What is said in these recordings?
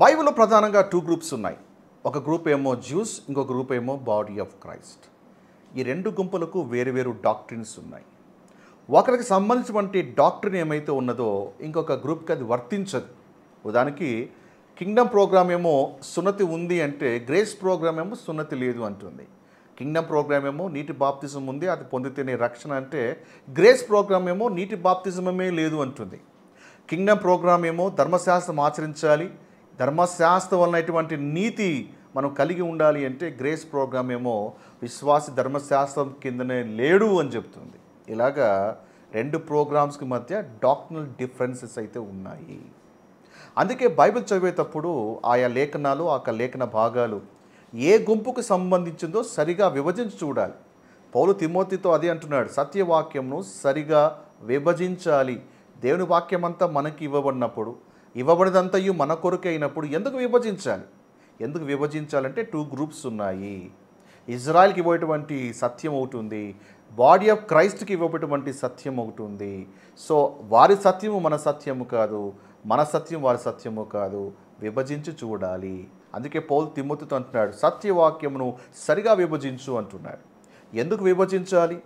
బైబిల్లో ప్రధానంగా 2 గ్రూప్స్ ఉన్నాయి. ఒక గ్రూప్ ఏమో జ్యూస్, ఇంకో గ్రూప్ ఏమో బాడీ ఆఫ్ క్రైస్ట్. ఈ 2 గుంపులకు వేరు వేరు డాక్ట్రిన్స్ ఉన్నాయి. ఒకరికి సంబంధించినటువంటి డాక్ట్రిన్ ఏమైతే ఉన్నదో ఇంకొక గ్రూప్కి అది వర్తించదు. ఉదాహరణకి కింగ్డమ్ ప్రోగ్రామ్ ఏమో సున్నతి ఉంది అంటే గ్రేస్ ప్రోగ్రామ్ ఏమో సున్నతి లేదు అంటుంది. కింగ్డమ్ ప్రోగ్రామ్ ఏమో నీటి బాప్తిజం ఉంది, అది పొందితేనే రక్షణ అంటే గ్రేస్ ప్రోగ్రామ్ ఏమో నీటి బాప్తిజమే లేదు అంటుంది. కింగ్డమ్ ప్రోగ్రామ్ ఏమో ధర్మశాస్త్రం ఆచరించాలి, ధర్మశాస్త్రం వలనటువంటి నీతి మనం కలిగి ఉండాలి అంటే గ్రేస్ ప్రోగ్రామ్ ఏమో విశ్వాసి ధర్మశాస్త్రం కిందనే లేడు అని చెప్తుంది. ఇలాగా 2 ప్రోగ్రామ్స్కి మధ్య డాక్ట్రినల్ డిఫరెన్సెస్ అయితే ఉన్నాయి. అందుకే బైబిల్ చదివేటప్పుడు ఆయా లేఖనాలు ఆ లేఖన భాగాలు ఏ గుంపుకు సంబంధించిందో సరిగా విభజించి చూడాలి. పౌలు తిమోతితో అదే అంటున్నాడు, సత్యవాక్యంను సరిగా విభజించాలి. దేవుని వాక్యం అంతా మనకి ఇవ్వబడినప్పుడు, ఇవ్వబడినంతయు మన కొరకే అయినప్పుడు ఎందుకు విభజించాలి? ఎందుకు విభజించాలంటే 2 గ్రూప్స్ ఉన్నాయి. ఇజ్రాయెల్కి ఇవ్వటువంటి సత్యం ఒకటి ఉంది, బాడీ ఆఫ్ క్రైస్ట్కి ఇవ్వబడినటువంటి సత్యం ఒకటి ఉంది. సో వారి సత్యము మన సత్యము కాదు, మన సత్యం వారి సత్యము కాదు, విభజించి చూడాలి. అందుకే పౌలు తిమోతితో అంటున్నాడు, సత్యవాక్యమును సరిగా విభజించు అంటున్నాడు. ఎందుకు విభజించాలి?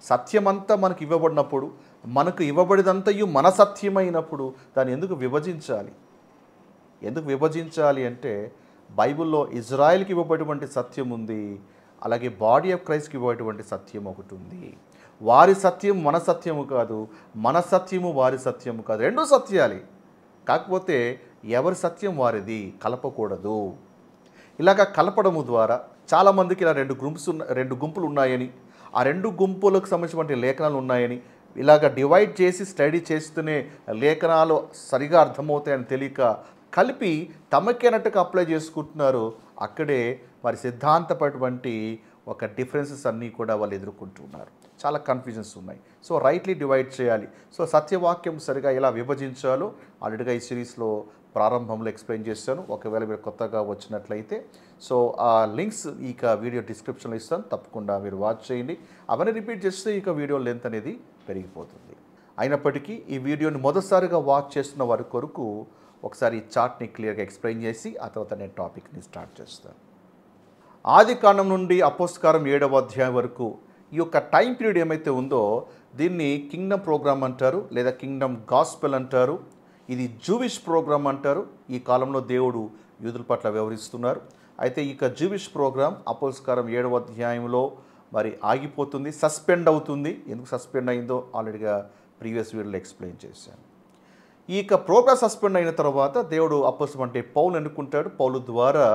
సత్యమంతా మనకు ఇవ్వబడినప్పుడు, మనకు ఇవ్వబడినంతయు మన సత్యమైనప్పుడు దాన్ని ఎందుకు విభజించాలి? ఎందుకు విభజించాలి అంటే బైబిల్లో ఇజ్రాయెల్కి ఇవ్వబడినటువంటి సత్యం ఉంది, అలాగే బాడీ ఆఫ్ క్రైస్ట్కి ఇవ్వబడినటువంటి సత్యం ఒకటి ఉంది. వారి సత్యం మన సత్యము కాదు, మన సత్యము వారి సత్యము కాదు, 2 సత్యాలే. కాకపోతే ఎవరి సత్యం వారిది, కలపకూడదు. ఇలాగ కలపడము ద్వారా చాలామందికి ఇలా 2 గుంపులు ఉన్నాయని, ఆ 2 గుంపులకు సంబంధించినటువంటి లేఖనాలు ఉన్నాయని, ఇలాగ డివైడ్ చేసి స్టడీ చేస్తూనే లేఖనాలు సరిగా అర్థమవుతాయని తెలియక కలిపి తమకేనట్టుగా అప్లై చేసుకుంటున్నారు. అక్కడే వారి సిద్ధాంతపటువంటి ఒక డిఫరెన్సెస్ అన్నీ కూడా వాళ్ళు ఎదుర్కొంటున్నారు. చాలా కన్ఫ్యూజన్స్ ఉన్నాయి. సో రైట్లీ డివైడ్ చేయాలి. సో సత్యవాక్యం సరిగా ఎలా విభజించాలో ఆల్రెడీగా ఈ సిరీస్లో ప్రారంభంలో ఎక్స్ప్లెయిన్ చేస్తాను. ఒకవేళ మీరు కొత్తగా వచ్చినట్లయితే సో ఆ లింక్స్ ఇక వీడియో డిస్క్రిప్షన్లో ఇస్తాను, తప్పకుండా మీరు వాచ్ చేయండి. అవన్నీ రిపీట్ చేస్తే ఇక వీడియో లెంత్ అనేది పెరిగిపోతుంది. అయినప్పటికీ ఈ వీడియోని మొదటిసారిగా వాచ్ చేస్తున్న వారి కొరకు ఒకసారి ఈ చార్ట్ని క్లియర్గా ఎక్స్ప్లెయిన్ చేసి ఆ తర్వాత నేను టాపిక్ని స్టార్ట్ చేస్తాను. ఆదికాండం నుండి అపోస్తకారం 7వ అధ్యాయం వరకు ఈ యొక్క టైం పీరియడ్ ఏమైతే ఉందో దీన్ని కింగ్డమ్ ప్రోగ్రామ్ అంటారు, లేదా కింగ్డమ్ గాస్పెల్ అంటారు. ఇది జూవిష్ ప్రోగ్రామ్ అంటారు. ఈ కాలంలో దేవుడు యూదుల పట్ల వ్యవహరిస్తున్నారు. అయితే ఇక జూవిష్ ప్రోగ్రామ్ అపోస్తకారం 7వ అధ్యాయంలో మరి ఆగిపోతుంది, సస్పెండ్ అవుతుంది. ఎందుకు సస్పెండ్ అయిందో ఆల్రెడీగా ప్రీవియస్ వీడియోలో ఎక్స్ప్లెయిన్ చేశాను. ఈ ప్రోగ్రామ్ సస్పెండ్ అయిన తర్వాత దేవుడు అపోస్తలుడు అంటే పౌలు ఎన్నుకుంటాడు. పౌలు ద్వారా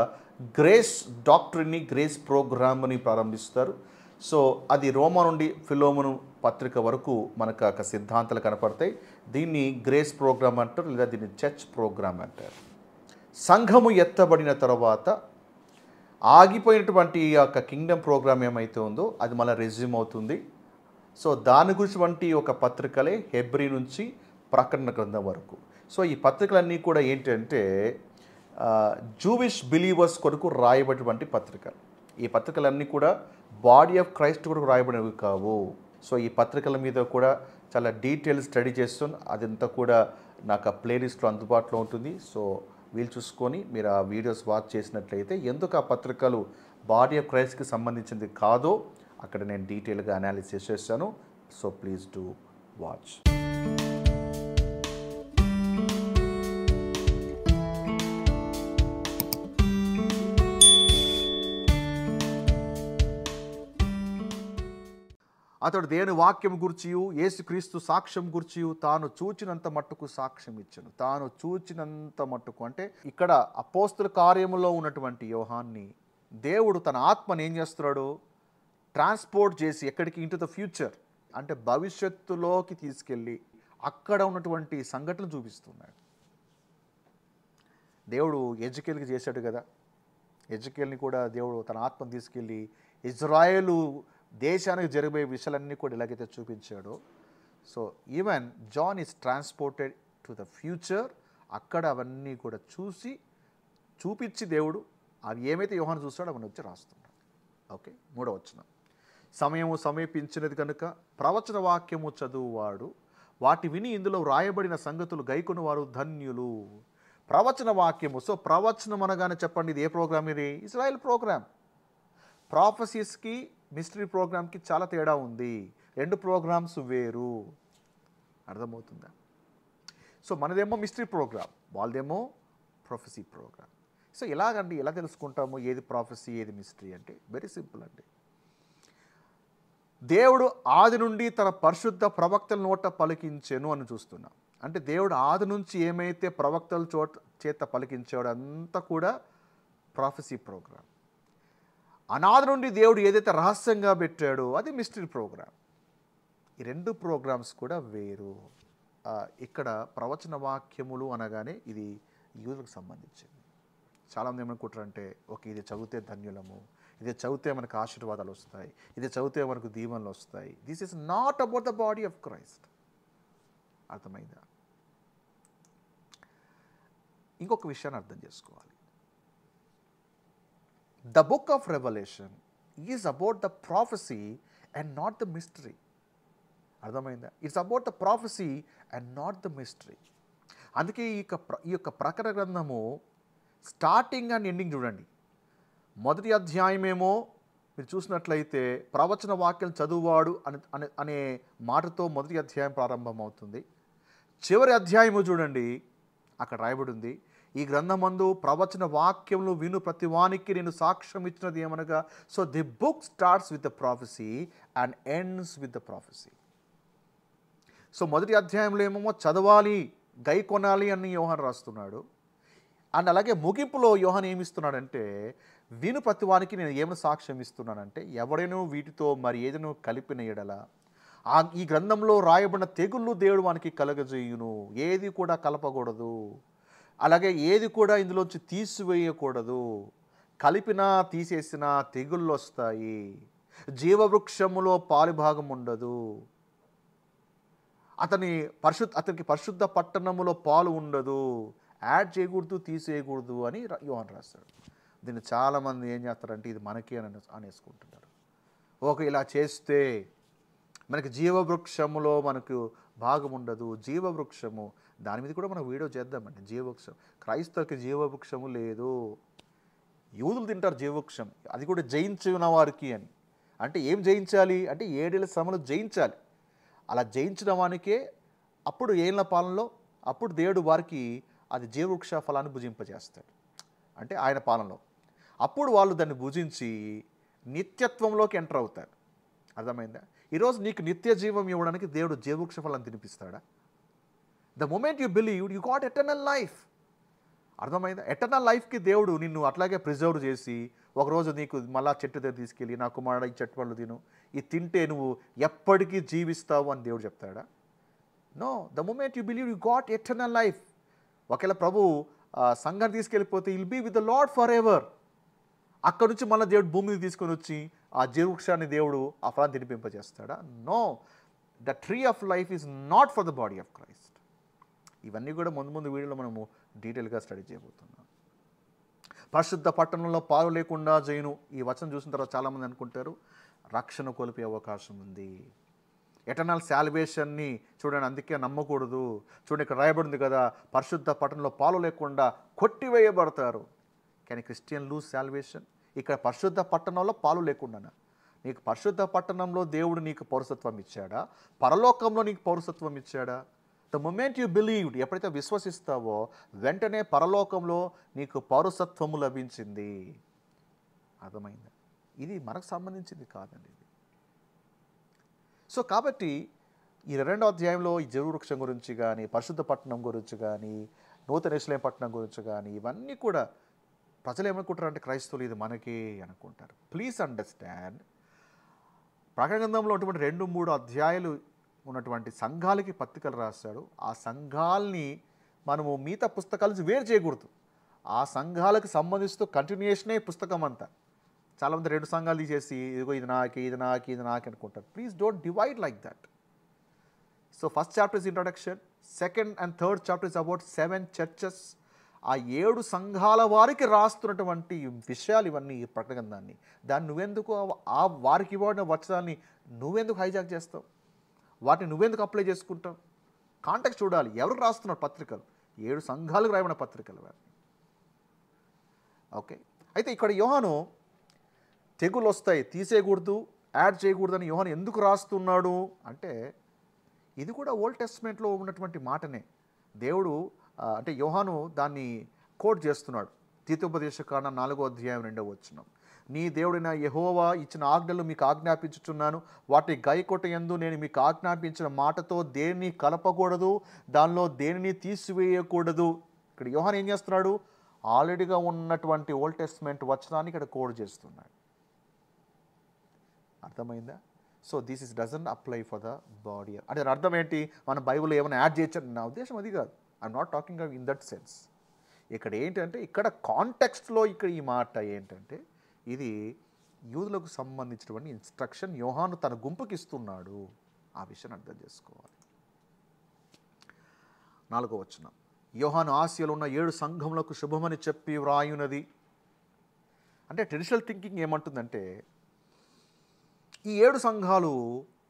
గ్రేస్ డాక్ట్రిన్ని, గ్రేస్ ప్రోగ్రామ్ని ప్రారంభిస్తారు. సో అది రోమా నుండి ఫిలోమోను పత్రిక వరకు మనకు ఒక సిద్ధాంతాలు కనపడతాయి. దీన్ని గ్రేస్ ప్రోగ్రామ్ అంటారు, లేదా దీన్ని చర్చ్ ప్రోగ్రామ్ అంటారు. సంఘము ఎత్తబడిన తర్వాత ఆగిపోయినటువంటి ఈ యొక్క కింగ్డమ్ ప్రోగ్రామ్ ఏమైతే ఉందో అది మళ్ళీ రెజ్యూమ్ అవుతుంది. సో దాని గురించి వంటి ఒక పత్రికలే హెబ్రీ నుంచి ప్రకటన గ్రంథం వరకు. సో ఈ పత్రికలన్నీ కూడా ఏంటంటే జూవిష్ బిలీవర్స్ కొరకు రాయబడినటువంటి పత్రికలు. ఈ పత్రికలన్నీ కూడా బాడీ ఆఫ్ క్రైస్ట్ కొరకు రాయబడినవి కావు. సో ఈ పత్రికల మీద కూడా చాలా డీటెయిల్ స్టడీ చేస్తాను. అదంతా కూడా నాకు ఆ ప్లేలిస్ట్లో అందుబాటులో ఉంటుంది. సో వీలు చూసుకొని మీరు ఆ వీడియోస్ వాచ్ చేసినట్లయితే ఎందుకు ఆ పత్రికలు బాడీ ఆఫ్ క్రైస్ట్కి సంబంధించింది కాదో అక్కడ నేను డీటెయిల్గా అనాలిసిస్ చేశాను. So please do watch. అతడు దేవుని వాక్యం గుర్చియు యేసుక్రీస్తు సాక్ష్యం గుర్చియు తాను చూచినంత మట్టుకు సాక్ష్యం ఇచ్చను. తాను చూచినంత మట్టుకు అంటే ఇక్కడ అపోస్తల కార్యములో ఉన్నటువంటి యోహాన్ని దేవుడు తన ఆత్మని ఏం చేస్తున్నాడు, ట్రాన్స్పోర్ట్ చేసి ఎక్కడికి, ఇంటూ ద ఫ్యూచర్ అంటే భవిష్యత్తులోకి తీసుకెళ్ళి అక్కడ ఉన్నటువంటి సంఘటనలు చూపిస్తున్నాడు. దేవుడు ఎజెకియల్కి చేశాడు కదా, ఎజెకియల్ని కూడా దేవుడు తన ఆత్మను తీసుకెళ్ళి ఇజ్రాయేలు దేశానికి జరిగే విషయాలన్నీ కూడా ఎలాగైతే చూపించాడో, so even John is transported to the future. అక్కడ అవన్నీ కూడా చూపించి దేవుడు అవి ఏమైతే యోహాను చూస్తాడో అవన్నీ వచ్చి రాస్తున్నాడు. ఓకే, 3వ వచనం. సమయము సమీపించినది కనుక ప్రవచన వాక్యము చదువువాడు వాటి విని ఇందులో వ్రాయబడిన సంగతులు గైకొను వారు ధన్యులు. ప్రవచన వాక్యము. సో ప్రవచనం అనగానే చెప్పండి, ఇది ఏ ప్రోగ్రామ్? ఇది ఇజ్రాయెల్ ప్రోగ్రామ్. ప్రాఫెసీస్కి మిస్టరీ ప్రోగ్రామ్కి చాలా తేడా ఉంది. రెండు ప్రోగ్రామ్స్ వేరు. అర్థమవుతుందా? సో మనదేమో మిస్టరీ ప్రోగ్రామ్, వాళ్ళదేమో ప్రొఫెసీ ప్రోగ్రామ్. సో ఎలాగండి, ఎలా తెలుసుకుంటాము ఏది ప్రాఫెసీ ఏది మిస్టరీ అంటే? వెరీ సింపుల్ అండి. దేవుడు ఆది నుండి తన పరిశుద్ధ ప్రవక్తల నోట పలికించెను అని చూస్తున్నాం. అంటే దేవుడు ఆది నుంచి ఏమైతే ప్రవక్తల చేత పలికించాడో అంతా కూడా ప్రాఫెసీ ప్రోగ్రామ్. అనాది నుండి దేవుడు ఏదైతే రహస్యంగా పెట్టాడో అది మిస్టరీ ప్రోగ్రామ్. ఈ రెండు ప్రోగ్రామ్స్ కూడా వేరు. ఇక్కడ ప్రవచన వాక్యములు అనగానే ఇది యూదులకు సంబంధించింది. చాలామంది ఏమనుకుంటారంటే, ఓకే ఇది చదివితే ధన్యులము, ఇది చదివితే మనకు ఆశీర్వాదాలు వస్తాయి, ఇది చదివితే మనకు దీవెనలు వస్తాయి. This is not about the body of Christ. అర్థమైందా? ఇంకొక విషయాన్ని అర్థం చేసుకోవాలి. The book of Revelation is about the prophecy and not the mystery. అర్థమైందా? It's about the prophecy and not the mystery. అందుకే ఈ యొక్క ప్రకటన గ్రంథము స్టార్టింగ్ అండ్ ఎండింగ్ చూడండి. మొదటి అధ్యాయమేమో మీరు చూసినట్లయితే ప్రవచన వాక్యం చదువువాడు అనే మాటతో మొదటి అధ్యాయం ప్రారంభమవుతుంది. చివరి అధ్యాయము చూడండి, అక్కడ రాయబడి ఉంది, ఈ గ్రంథమందు ప్రవచన వాక్యములు విను ప్రతివానికి నేను సాక్ష్యం ఇచ్చినది ఏమనగా. So the book starts with the prophecy and ends with the prophecy. So మొదటి అధ్యాయంలో ఏమేమో చదవాలి, గై కొనాలి అని యోహాను రాస్తున్నాడు. అండ్ అలాగే ముగింపులో యోహాను ఏమిస్తున్నాడంటే, విను ప్రతివానికి నేను ఏమైనా సాక్ష్యం ఇస్తున్నానంటే, ఎవడైనా వీటితో మరి ఏదైనా కలిపిన ఎడల ఈ గ్రంథంలో రాయబడిన తెగుళ్ళు దేవుడు వానికి కలగజేయును. ఏది కూడా కలపకూడదు, అలాగే ఏది కూడా ఇందులోంచి తీసివేయకూడదు. కలిపినా తీసేసిన తెగుళ్ళు వస్తాయి. జీవవృక్షములో పాలుభాగం ఉండదు. అతనికి పరిశుద్ధ పట్టణములో పాలు ఉండదు. యాడ్ చేయకూడదు, తీసేయకూడదు అని యోహాను రాస్తాడు. దీన్ని చాలామంది ఏం చేస్తారంటే ఇది మనకి అనేసుకుంటున్నారు. ఓకే ఇలా చేస్తే మనకి జీవవృక్షములో మనకు భాగం ఉండదు. జీవవృక్షము, దాని మీద కూడా మనం వీడియో చేద్దామండి. జీవవృక్షం, క్రైస్తవులకి జీవవృక్షము లేదు. యూదులు తింటారు జీవవృక్షం, అది కూడా జయించిన వారికి అని. అంటే ఏం జయించాలి అంటే 7 ఏళ్ల శ్రమలు జయించాలి. అలా జయించిన వానికే అప్పుడు ఏళ్ళ పాలనలో అప్పుడు దేవుడు వారికి అది జీవవృక్ష ఫలాన్ని భుజింపజేస్తాడు. అంటే ఆయన పాలనలో అప్పుడు వాళ్ళు దాన్ని భుజించి నిత్యత్వంలోకి ఎంటర్ అవుతారు. అర్థమైందా? ఈరోజు నీకు నిత్య జీవం ఇవ్వడానికి దేవుడు జీవవృక్ష ఫలాన్ని తినిపిస్తాడా? The moment you believe you got eternal life. అర్థమైందా? ఎటర్నల్ లైఫ్కి దేవుడు నిన్ను అట్లాగే ప్రిజర్వ్ చేసి ఒకరోజు నీకు మళ్ళా చెట్టు దగ్గర తీసుకెళ్ళి, నా కుమారుడు ఈ చెట్టు పళ్ళు తిను, ఇది తింటే నువ్వు ఎప్పటికీ జీవిస్తావు అని దేవుడు చెప్తాడా? No. The moment you believe you got eternal life. ఒకవేళ ప్రభు సంఘాన్ని తీసుకెళ్ళిపోతే will be with the Lord for ever. అక్కడ నుంచి మళ్ళీ దేవుడు భూమిని తీసుకొని వచ్చి ఆ జీవవృక్షాన్ని దేవుడు ఆ ఫలాన్ని తినిపింపజేస్తాడా? No. The tree of life is not for the body of Christ. ఇవన్నీ కూడా ముందు వీడియోలో మనము డీటెయిల్గా స్టడీ చేయబోతున్నాం. పరిశుద్ధ పట్టణంలో పాలు లేకుండా చేయను. ఈ వచనం చూసిన తర్వాత చాలామంది అనుకుంటారు రక్షణ కోల్పోయే అవకాశం ఉంది. ఎటర్నల్ శాల్వేషన్ని చూడండి, అందుకే నమ్మకూడదు. చూడండి ఇక్కడ రాయబడింది కదా, పరిశుద్ధ పట్టణంలో పాలు లేకుండా కొట్టివేయబడతారు. కానీ క్రిస్టియన్ లూజ్ శాల్వేషన్. ఇక్కడ పరిశుద్ధ పట్టణంలో పాలు లేకుండా నీకు పరిశుద్ధ పట్టణంలో దేవుడు నీకు పౌరసత్వం ఇచ్చాడా? పరలోకంలో నీకు పౌరసత్వం ఇచ్చాడా? ద మూమెంట్ యూ బిలీవ్డ్, ఎప్పుడైతే విశ్వసిస్తావో వెంటనే పరలోకంలో నీకు పౌరసత్వము లభించింది. అర్థమైందా? ఇది మనకు సంబంధించింది కాదండి ఇది. సో కాబట్టి ఈ 22వ అధ్యాయంలో ఈ జీవవృక్షం గురించి కానీ, పరిశుద్ధ పట్టణం గురించి కానీ, నూతన యెరూషలేము పట్టణం గురించి కానీ, ఇవన్నీ కూడా ప్రజలు ఏమనుకుంటారంటే క్రైస్తవులు ఇది మనకే అనుకుంటారు. ప్లీజ్ అండర్స్టాండ్, ప్రకటన గ్రంథంలో ఉన్నటువంటి 2-3 అధ్యాయాలు ఉన్నటువంటి సంఘాలకి పత్రికలు రాశాడు. ఆ సంఘాలని మనము మిగతా పుస్తకాల నుంచి వేరు చేయకూడదు. ఆ సంఘాలకు సంబంధిస్తూ కంటిన్యూషనే పుస్తకం అంతా. చాలామంది 2 సంఘాలు తీసేసి ఇదిగో ఇది నాకే, ఇది నాకే, ఇది నాకే అనుకుంటారు. Please don't divide like that. So first chapter is introduction, second and third chapter is about 7 churches. ఆ 7 సంఘాల వారికి రాస్తున్నటువంటి విషయాలు ఇవన్నీ ఈ ప్రకటన గ్రంథాన్ని. దాన్ని నువ్వెందుకు ఆ వారికి ఇవ్వబడిన వచనాన్ని నువ్వెందుకు హైజాక్ చేస్తావు? వాటిని నువ్వెందుకు అప్లై చేసుకుంటావు? కాంటాక్ట్ చూడాలి. ఎవరికి రాస్తున్నారు పత్రికలు? 7 సంఘాలకు రాయబడిన పత్రికలు అవి. ఓకే, అయితే ఇక్కడ యోహాను తెగులు వస్తాయి తీసేయకూడదు, యాడ్ చేయకూడదని యోహాను ఎందుకు రాస్తున్నాడు అంటే, ఇది కూడా ఓల్డ్ టెస్ట్మెంట్లో ఉన్నటువంటి మాటనే. దేవుడు అంటే యోహాను దాన్ని కోట్ చేస్తున్నాడు. ద్వితీయోపదేశకాండం 4వ అధ్యాయం 2వ వచనం, నీ దేవుడైన యెహోవా ఇచ్చిన ఆజ్ఞలు మీకు ఆజ్ఞాపించుచున్నాను, వాటి గైకొట్టయందు నేను మీకు ఆజ్ఞాపించిన మాటతో దేన్ని కలపకూడదు, దానిలో దేనిని తీసివేయకూడదు. ఇక్కడ యోహాను ఏం చేస్తున్నాడు? ఆల్రెడీగా ఉన్నటువంటి ఓల్డ్ టెస్ట్మెంట్ వచనాన్ని ఇక్కడ కోడ్ చేస్తున్నాడు. అర్థమైందా? So this is doesn't apply for the body. అంటే దాని అర్థం ఏంటి? మన బైబిల్లో ఏమైనా యాడ్ చేయొచ్చు? నా ఉద్దేశం అది కాదు. I'm not talking in that sense. ఇక్కడ ఏంటంటే, ఇక్కడ కాంటెక్స్ట్లో ఇక్కడ ఈ మాట ఏంటంటే, ఇది యూదులకు సంబంధించినటువంటి ఇన్స్ట్రక్షన్ యోహాను తన గుంపుకి ఇస్తున్నాడు. ఆ విషయాన్ని అర్థం చేసుకోవాలి. 4వ వచనం, యోహాను ఆసియాలో ఉన్న 7 సంఘములకు శుభమని చెప్పి వ్రాయునది. అంటే ట్రెడిషనల్ థింకింగ్ ఏమంటుందంటే, ఈ 7 సంఘాలు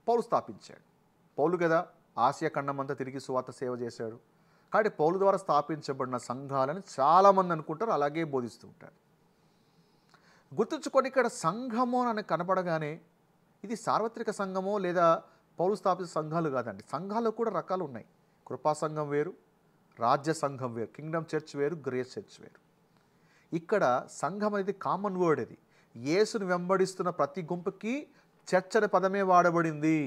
పౌలు స్థాపించాడు. పౌలు కదా ఆసియా ఖండం అంతా తిరిగి సువార్త సేవ చేశాడు. కాబట్టి పౌలు ద్వారా స్థాపించబడిన సంఘాలని చాలామంది అనుకుంటారు, అలాగే బోధిస్తూ ఉంటారు. గుర్తుంచుకొని, ఇక్కడ సంఘము అని కనపడగానే ఇది సార్వత్రిక సంఘమో లేదా పౌలు స్థాపించిన సంఘాలు కాదండి. సంఘాలు కూడా రకాలు ఉన్నాయి. కృపా సంఘం వేరు, రాజ్య సంఘం వేరు, కింగ్డమ్ చర్చ్ వేరు, గ్రేస్ చర్చ్ వేరు. ఇక్కడ సంఘం అనేది కామన్ వర్డ్. అది యేసును వెంబడిస్తున్న ప్రతి గుంపుకి చర్చ్ అనే పదమే వాడబడింది.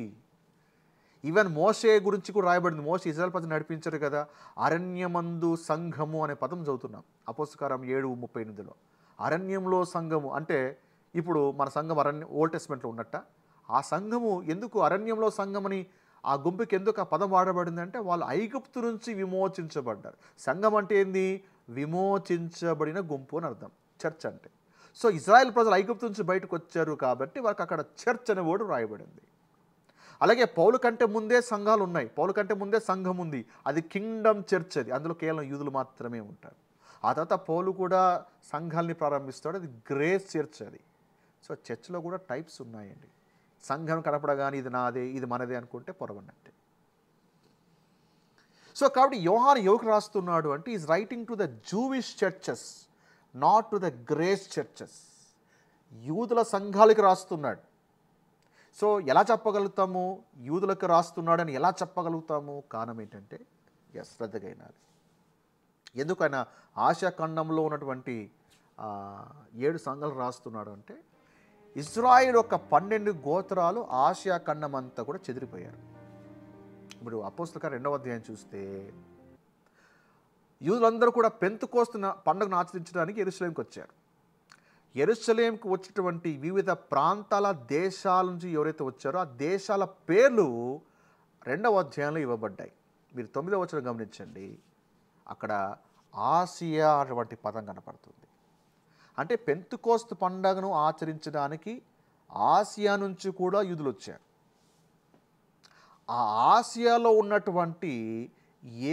ఈవెన్ మోషే గురించి కూడా రాయబడింది. మోషే ఇజ్రాయెల్ ప్రజలు నడిపించారు కదా. అరణ్యమందు సంఘము అనే పదం చదువుతున్నాం అపోస్తలకార్యం 7:38లో. అరణ్యంలో సంఘము అంటే ఇప్పుడు మన సంఘం ఓల్డ్ టెస్ట్మెంట్లో ఉన్నట్ట. ఆ సంఘము ఎందుకు అరణ్యంలో సంఘమని ఆ గుంపుకి ఎందుకు ఆ పదం వాడబడిందంటే, వాళ్ళు ఐగుప్తు నుంచి విమోచించబడ్డారు. సంఘం అంటే ఏంది? విమోచించబడిన గుంపు అని అర్థం చర్చ్ అంటే. సో ఇజ్రాయెల్ ప్రజలు ఐగుప్తు నుంచి బయటకు వచ్చారు కాబట్టి వాళ్ళకి అక్కడ చర్చ్ అనే వర్డ్ రాయబడింది. అలాగే పౌలు కంటే ముందే సంఘాలు ఉన్నాయి. పౌలు కంటే ముందే సంఘం ఉంది. అది కింగ్డమ్ చర్చ్. అది అందులో కేవలం యూదులు మాత్రమే ఉంటారు. ఆ తర్వాత పౌలు కూడా సంఘాలని ప్రారంభిస్తాడు. అది గ్రేస్ చర్చ్. అది సో చర్చ్లో కూడా టైప్స్ ఉన్నాయండి. సంఘం కనపడగానే ఇది నాదే, ఇది మనదే అనుకుంటే పొరబడినట్టే. సో కాబట్టి యోహాను ఎవరికి రాస్తున్నాడు అంటే, is writing to the Jewish churches, not to the grace churches. యూదుల సంఘాలకి రాస్తున్నాడు. సో ఎలా చెప్పగలుగుతాము యూదులకు రాస్తున్నాడని ఎలా చెప్పగలుగుతాము? కారణం ఏంటంటే, శ్రద్ధగా వినాలి. ఎందుకైనా ఆసియా ఖండంలో ఉన్నటువంటి 7 సంఘాలు రాస్తున్నాడు అంటే, ఇజ్రాయిల్ యొక్క 12 గోత్రాలు ఆసియా ఖండం అంతా కూడా చెదిరిపోయారు. ఇప్పుడు అపోస్తలకార్యం 2వ అధ్యాయం చూస్తే, యూదులందరూ కూడా పెంతెకోస్తు పండుగను ఆచరించడానికి యెరూషలేంకి వచ్చారు. యెరూషలేంకి వచ్చినటువంటి వివిధ ప్రాంతాల దేశాల నుంచి ఎవరైతే వచ్చారో ఆ దేశాల పేర్లు 2వ అధ్యాయంలో ఇవ్వబడ్డాయి. మీరు 9వ వచనం గమనించండి. అక్కడ ఆసియా అటువంటి పదం కనపడుతుంది. అంటే పెంతెకోస్తు పండుగను ఆచరించడానికి ఆసియా నుంచి కూడా యూదులు వచ్చారు. ఆ ఆసియాలో ఉన్నటువంటి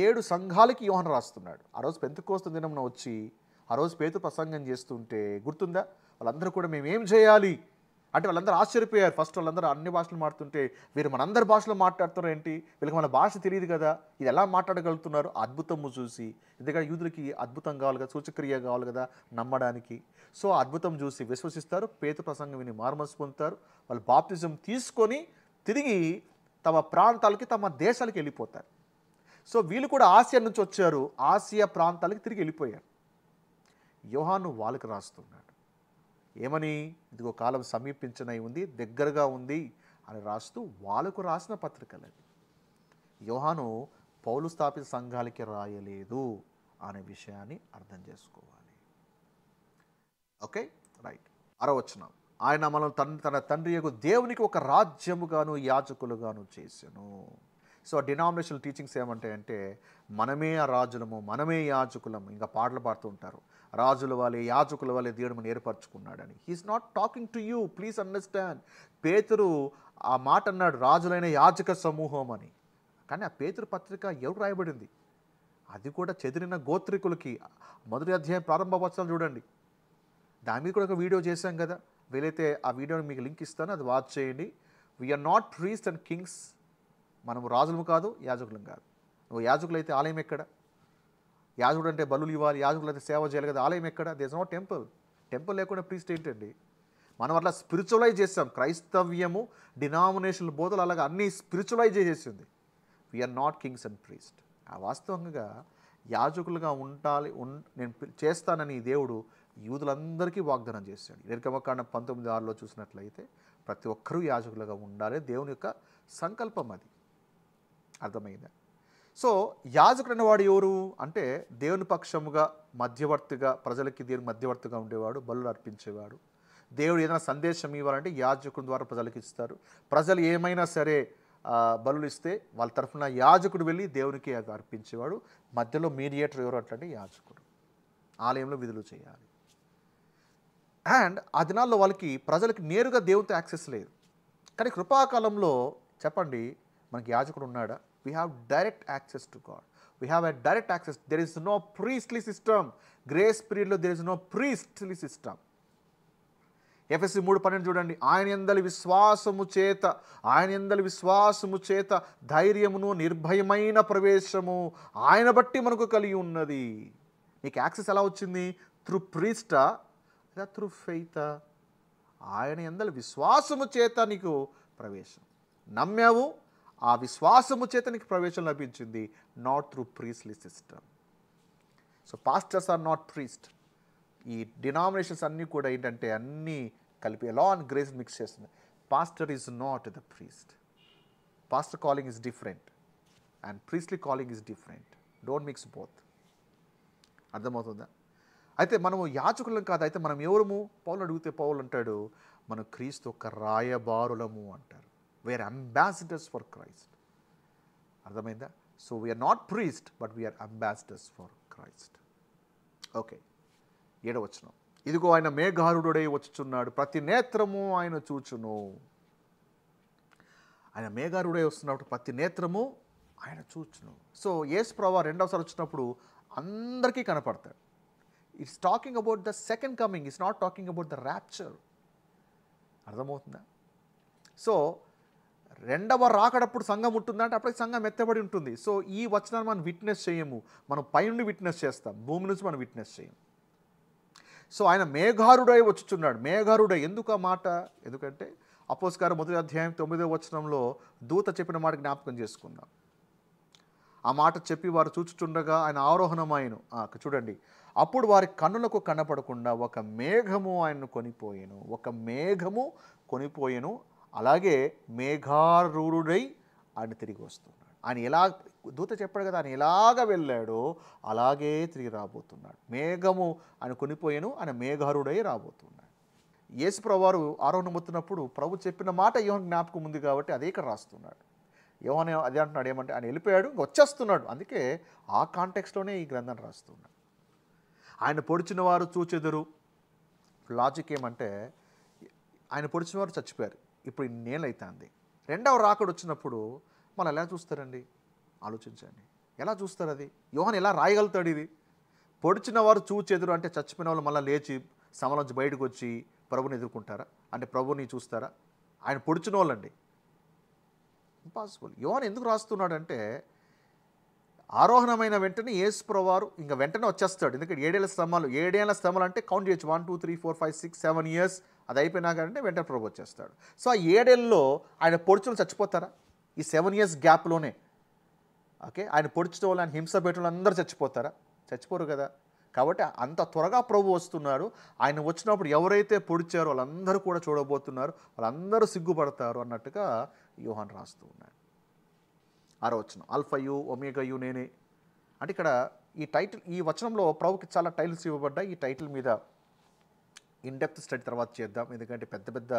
7 సంఘాలకి యోహాను రాస్తున్నాడు. ఆ రోజు పెంతెకోస్తు దినమున వచ్చి ఆ రోజు పేతురు ప్రసంగం చేస్తుంటే గుర్తుందా? వాళ్ళందరూ కూడా మేము ఏం చేయాలి అంటే వాళ్ళందరూ ఆశ్చర్యపోయారు. ఫస్ట్ వాళ్ళందరూ అన్ని భాషలు మాట్లాడుతుంటే, వీరు మనందరి భాషలో మాట్లాడుతున్నారు ఏంటి, వీళ్ళకి మన భాష తెలియదు కదా, ఇది ఎలా మాట్లాడగలుగుతున్నారు? అద్భుతము చూసి, ఎందుకంటే యూదులకి అద్భుతం కావాలి కదా, సూచక్రియ కావాలి కదా నమ్మడానికి. సో అద్భుతం చూసి విశ్వసిస్తారు, పేతురు ప్రసంగం విని మారుమనసు పొందుతారు. వాళ్ళు బాప్తిజం తీసుకొని తిరిగి తమ ప్రాంతాలకి, తమ దేశాలకి వెళ్ళిపోతారు. సో వీళ్ళు కూడా ఆసియా నుంచి వచ్చారు, ఆసియా ప్రాంతాలకి తిరిగి వెళ్ళిపోయారు. యోహాను వాళ్ళకి రాస్తున్నాడు. ఏమని? ఇదిగో కాలం సమీపించనై ఉంది, దగ్గరగా ఉంది అని రాస్తూ వాళ్ళకు రాసిన పత్రికలు అవి. యోహాను పౌలు స్థాపిత సంఘాలకి రాయలేదు అనే విషయాన్ని అర్థం చేసుకోవాలి. Okay, right. 6వ వచనం, ఆయన మనల్ని తన తండ్రి యొక్క దేవునికి ఒక రాజ్యముగాను యాజకులుగాను చేసెను. సో డినామినేషనల్ టీచింగ్స్ ఏమంటాయంటే, మనమే ఆ రాజులము, మనమే యాజకులము. ఇంకా పాటలు పాడుతూ ఉంటారు, రాజుల వాళ్ళే యాజకుల వాళ్ళే దేవుడు మనం ఏర్పరచుకున్నాడని. He is not talking to you, please understand. పేతురు ఆ మాట అన్నాడు, రాజులైన యాజక సమూహం అని. కానీ ఆ పేతురు పత్రిక ఎవరు రాయబడింది? అది కూడా చెదిరిన గోత్రికులకి. 1వ అధ్యాయం ప్రారంభ వచనాలు చూడండి. దాని మీద కూడా ఒక వీడియో చేశాం కదా, వీలైతే ఆ వీడియోని మీకు లింక్ ఇస్తాను, అది వాచ్ చేయండి. We are not priest and kings. మనము రాజులము కాదు, యాజకులం కాదు. నువ్వు యాజకులు అయితే ఆలయం ఎక్కడ? యాజకుడు అంటే బలులు ఇవ్వాలి, యాజకులు అయితే సేవ చేయాలి కదా. ఆలయం ఎక్కడ? There is no temple. Temple లేకుండా ప్రీస్ట్ ఏంటండి? మనం అట్లా స్పిరిచువలైజ్ చేస్తాం. క్రైస్తవ్యము డినామినేషనల్ బోధలు అలాగా అన్నీ స్పిరిచువలైజ్ చేసేసింది. We are not kings and priest. వాస్తవంగా యాజకులుగా ఉండాలి, నేను చేస్తానని దేవుడు యూదులందరికీ వాగ్దానం చేశాడు. నిర్గమకాండం 19:6లో చూసినట్లయితే ప్రతి ఒక్కరూ యాజకులుగా ఉండాలి, దేవుని యొక్క సంకల్పం అది. అర్థమైందా? సో యాజకుడు అనేవాడు ఎవరు అంటే దేవుని పక్షముగా మధ్యవర్తిగా, ప్రజలకి దేవుని మధ్యవర్తిగా ఉండేవాడు, బలులు అర్పించేవాడు. దేవుడు ఏదైనా సందేశం ఇవ్వాలంటే యాజకుడి ద్వారా ప్రజలకు ఇస్తారు. ప్రజలు ఏమైనా సరే బలులు ఇస్తే వాళ్ళ తరఫున యాజకుడు వెళ్ళి దేవునికి అది అర్పించేవాడు. మధ్యలో మీడియేటర్ ఎవరు అంటే యాజకుడు. ఆలయంలో విధులు చేయాలి. అండ్ ఆ దినాల్లో వాళ్ళకి ప్రజలకి నేరుగా దేవునితో యాక్సెస్ లేదు. కానీ కృపాకాలంలో చెప్పండి, మనకి యాజకుడు ఉన్నాడా? We have direct access to God. We have a direct access. There is no priestly system. Grace పీరియడ్లో there is no priestly system. ఎఫెసీ 3:12 చూడండి. ఆయన యందలి విశ్వాసము చేత ధైర్యమును నిర్భయమైన ప్రవేశము ఆయన బట్టి మనకు కలిగి ఉన్నది. నీకు యాక్సెస్ ఎలా వచ్చింది? త్రూ ప్రీస్టా లేదా త్రూ ఫెయితా? ఆయన యందలి విశ్వాసము చేత నీకు ప్రవేశం. నమ్మావు, ఆ విశ్వాసము చేత నీకు ప్రవేశం లభించింది. Not through priestly system. So pastors are not priest. ఈ డినామినేషన్స్ అన్నీ కూడా ఏంటంటే అన్నీ కలిపి లా అండ్ గ్రేస్ మిక్స్ చేస్తుంది. Pastor is not the priest. Pastor calling is different and priestly calling is different. Don't mix both. అర్థమవుతుందా? అయితే మనము యాజకులం కాదు. అయితే మనం ఎవరము? పౌలు అడిగితే పౌలు అంటాడు, మనం క్రీస్తు ఒక రాయబారులము అంటారు. We are ambassadors for Christ. అర్థమైందా? So we are not priest but we are ambassadors for Christ. Okay, 7వ వచనం. ఇదిగో ఆయన మేఘారుడై వచ్చుచున్నాడు, ప్రతి నేత్రము ఆయన చూచును. ఆయన మేఘారుడై వస్తున్నప్పుడు ప్రతి నేత్రము ఆయన చూచును. సో యేసు ప్రభువు రెండవసారి వచ్చినప్పుడు అందరికీ కనపడతాడు. It's talking about the second coming. It's not talking about the rapture. అర్థమవుతుందా? సో రెండవ రాకడప్పుడు సంఘం ఉంటుందంటే అప్పటికి సంఘం ఎత్తబడి ఉంటుంది. సో ఈ వచనాన్ని మనం విట్నెస్ చేయము. మనం పైనుండి విట్నెస్ చేస్తాం, భూమి నుంచి మనం విట్నెస్ చేయము. సో ఆయన మేఘారుడై వచ్చుచున్నాడు. మేఘారుడై ఎందుకు ఆ మాట? ఎందుకంటే అపోస్తలుల 1:9 వచనంలో దూత చెప్పిన మాట జ్ఞాపకం చేసుకుందాం. ఆ మాట చెప్పి వారు చూచుచుండగా ఆయన ఆరోహణమాయను. చూడండి, అప్పుడు వారి కన్నులకు కనపడకుండా ఒక మేఘము ఆయన్ను కొనిపోయెను. ఒక మేఘము కొనిపోయెను. అలాగే మేఘారూఢుడై ఆయన తిరిగి వస్తున్నాడు. ఆయన ఎలా, దూత చెప్పాడు కదా, ఆయన ఎలాగ వెళ్ళాడో అలాగే తిరిగి రాబోతున్నాడు. మేఘము ఆయన కొనిపోయాను, ఆయన మేఘారుడై రాబోతున్నాడు. యేసు ప్రభువారు ఆరోహణమవుతున్నప్పుడు ప్రభు చెప్పిన మాట యోహాను జ్ఞాపకం ఉంది కాబట్టి అదే ఇక్కడ రాస్తున్నాడు. యోహాను అదే అంటున్నాడు, ఏమంటే ఆయన వెళ్ళిపోయాడు, ఇంకా వచ్చేస్తున్నాడు. అందుకే ఆ కాంటెక్స్ట్లోనే ఈ గ్రంథాన్ని రాస్తున్నాడు. ఆయన పొడిచిన వారు చూచెదరు. లాజిక్ ఏమంటే ఆయన పొడిచిన వారు చచ్చిపోయారు, ఇప్పుడు ఇన్నేళ్ళు అవుతుంది. రెండవ రాకడ వచ్చినప్పుడు మనం ఎలా చూస్తారండి? ఆలోచించండి, ఎలా చూస్తారు? అది యోహాను ఎలా రాయగలుగుతాడు? ఇది పొడిచిన వారు చూచెదురు అంటే చచ్చిపోయిన వాళ్ళు మళ్ళీ లేచి సమలోంచి బయటకు వచ్చి ప్రభుని ఎదుర్కొంటారా? అంటే ప్రభుని చూస్తారా? ఆయన పొడిచిన వాళ్ళండి, ఇంపాసిబుల్. యోహాను ఎందుకు రాస్తున్నాడు అంటే ఆరోహణమైన వెంటనే యేసు ప్రభువారు ఇంకా వెంటనే వచ్చేస్తాడు. ఎందుకంటే 7 ఏళ్ల శ్రమలు అంటే కౌంట్ చేయొచ్చు, 1 2 3 4 5 6 7 years. అది అయిపోయినాకంటే వెంటనే ప్రభు వచ్చేస్తాడు. సో ఆ 7 ఏళ్ళలో ఆయన పొడిచిన చచ్చిపోతారా? ఈ 7 years గ్యాప్లోనే ఓకే, ఆయన పొడిచిన వాళ్ళు, ఆయన హింస పెట్టిన అందరూ చచ్చిపోతారా? చచ్చిపోరు కదా. కాబట్టి అంత త్వరగా ప్రభు వస్తున్నారు. ఆయన వచ్చినప్పుడు ఎవరైతే పొడిచారో వాళ్ళందరూ కూడా చూడబోతున్నారు, వాళ్ళందరూ సిగ్గుపడతారు అన్నట్టుగా యోహాను రాస్తూ ఉన్నాడు. 6వ వచనం, అల్ఫయు ఒమేగయు నేనే. అంటే ఇక్కడ ఈ టైటిల్, ఈ వచనంలో ప్రభుకి చాలా టైటిల్స్ ఇవ్వబడ్డాయి. ఈ టైటిల్ మీద ఇన్డెప్త్ స్టడీ తర్వాత చేద్దాం, ఎందుకంటే పెద్ద పెద్ద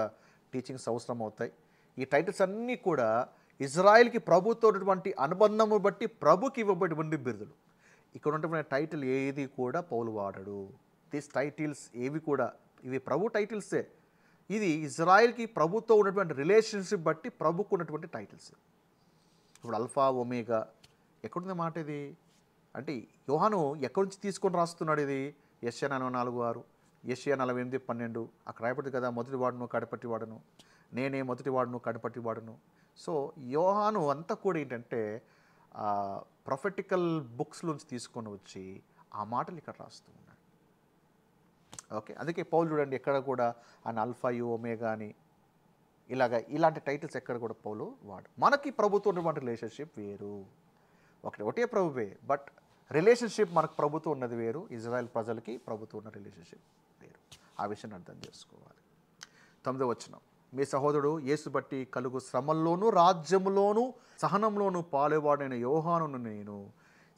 టీచింగ్స్ అవసరం అవుతాయి. ఈ టైటిల్స్ అన్నీ కూడా ఇజ్రాయెల్కి ప్రభుతో ఉన్నటువంటి అనుబంధము బట్టి ప్రభుకి ఇవ్వబడి బిరుదులు. ఇక్కడ ఉన్నటువంటి టైటిల్ ఏది కూడా పౌలు వాడడు. దీస్ టైటిల్స్ ఏవి కూడా ఇవి ప్రభు టైటిల్సే. ఇది ఇజ్రాయెల్కి ప్రభుతో ఉన్నటువంటి రిలేషన్షిప్ బట్టి ప్రభుకు ఉన్నటువంటి టైటిల్స్. ఇప్పుడు అల్ఫా ఒమేగా ఎక్కడుంది మాట ఇది? అంటే యోహాను ఎక్కడి నుంచి తీసుకొని రాస్తున్నాడు ఇది? యెషయా 44:6, యెషయా 48:12 అక్కడ రాయబడింది కదా, మొదటి వాడును కడపట్టి వాడును, నేనే మొదటి వాడును కడపట్టి వాడును. సో యోహాను అంతా కూడా ఏంటంటే ప్రొఫెటికల్ బుక్స్లోంచి తీసుకొని వచ్చి ఆ మాటలు ఇక్కడ రాస్తూ ఉన్నాడు. ఓకే, అందుకే పౌలు చూడండి ఎక్కడ కూడా ఆయన అల్ఫాయు ఒమేగా అని ఇలాంటి టైటిల్స్ ఎక్కడ కూడా పౌలు వాడు. మనకి ప్రభుత్వం ఉన్నటువంటి రిలేషన్షిప్ వేరు, ఒకటే ప్రభువే, బట్ రిలేషన్షిప్ మనకు ప్రభుత్వం ఉన్నది వేరు, ఇజ్రాయెల్ ప్రజలకి ప్రభుత్వం ఉన్న రిలేషన్షిప్ వేరు. ఆ విషయాన్ని అర్థం చేసుకోవాలి. 9వ వచనం, మీ సహోదరుడు యేసు బట్టి కలుగు శ్రమల్లోనూ రాజ్యములోనూ సహనంలోనూ పాలువాడైన యోహానును నేను.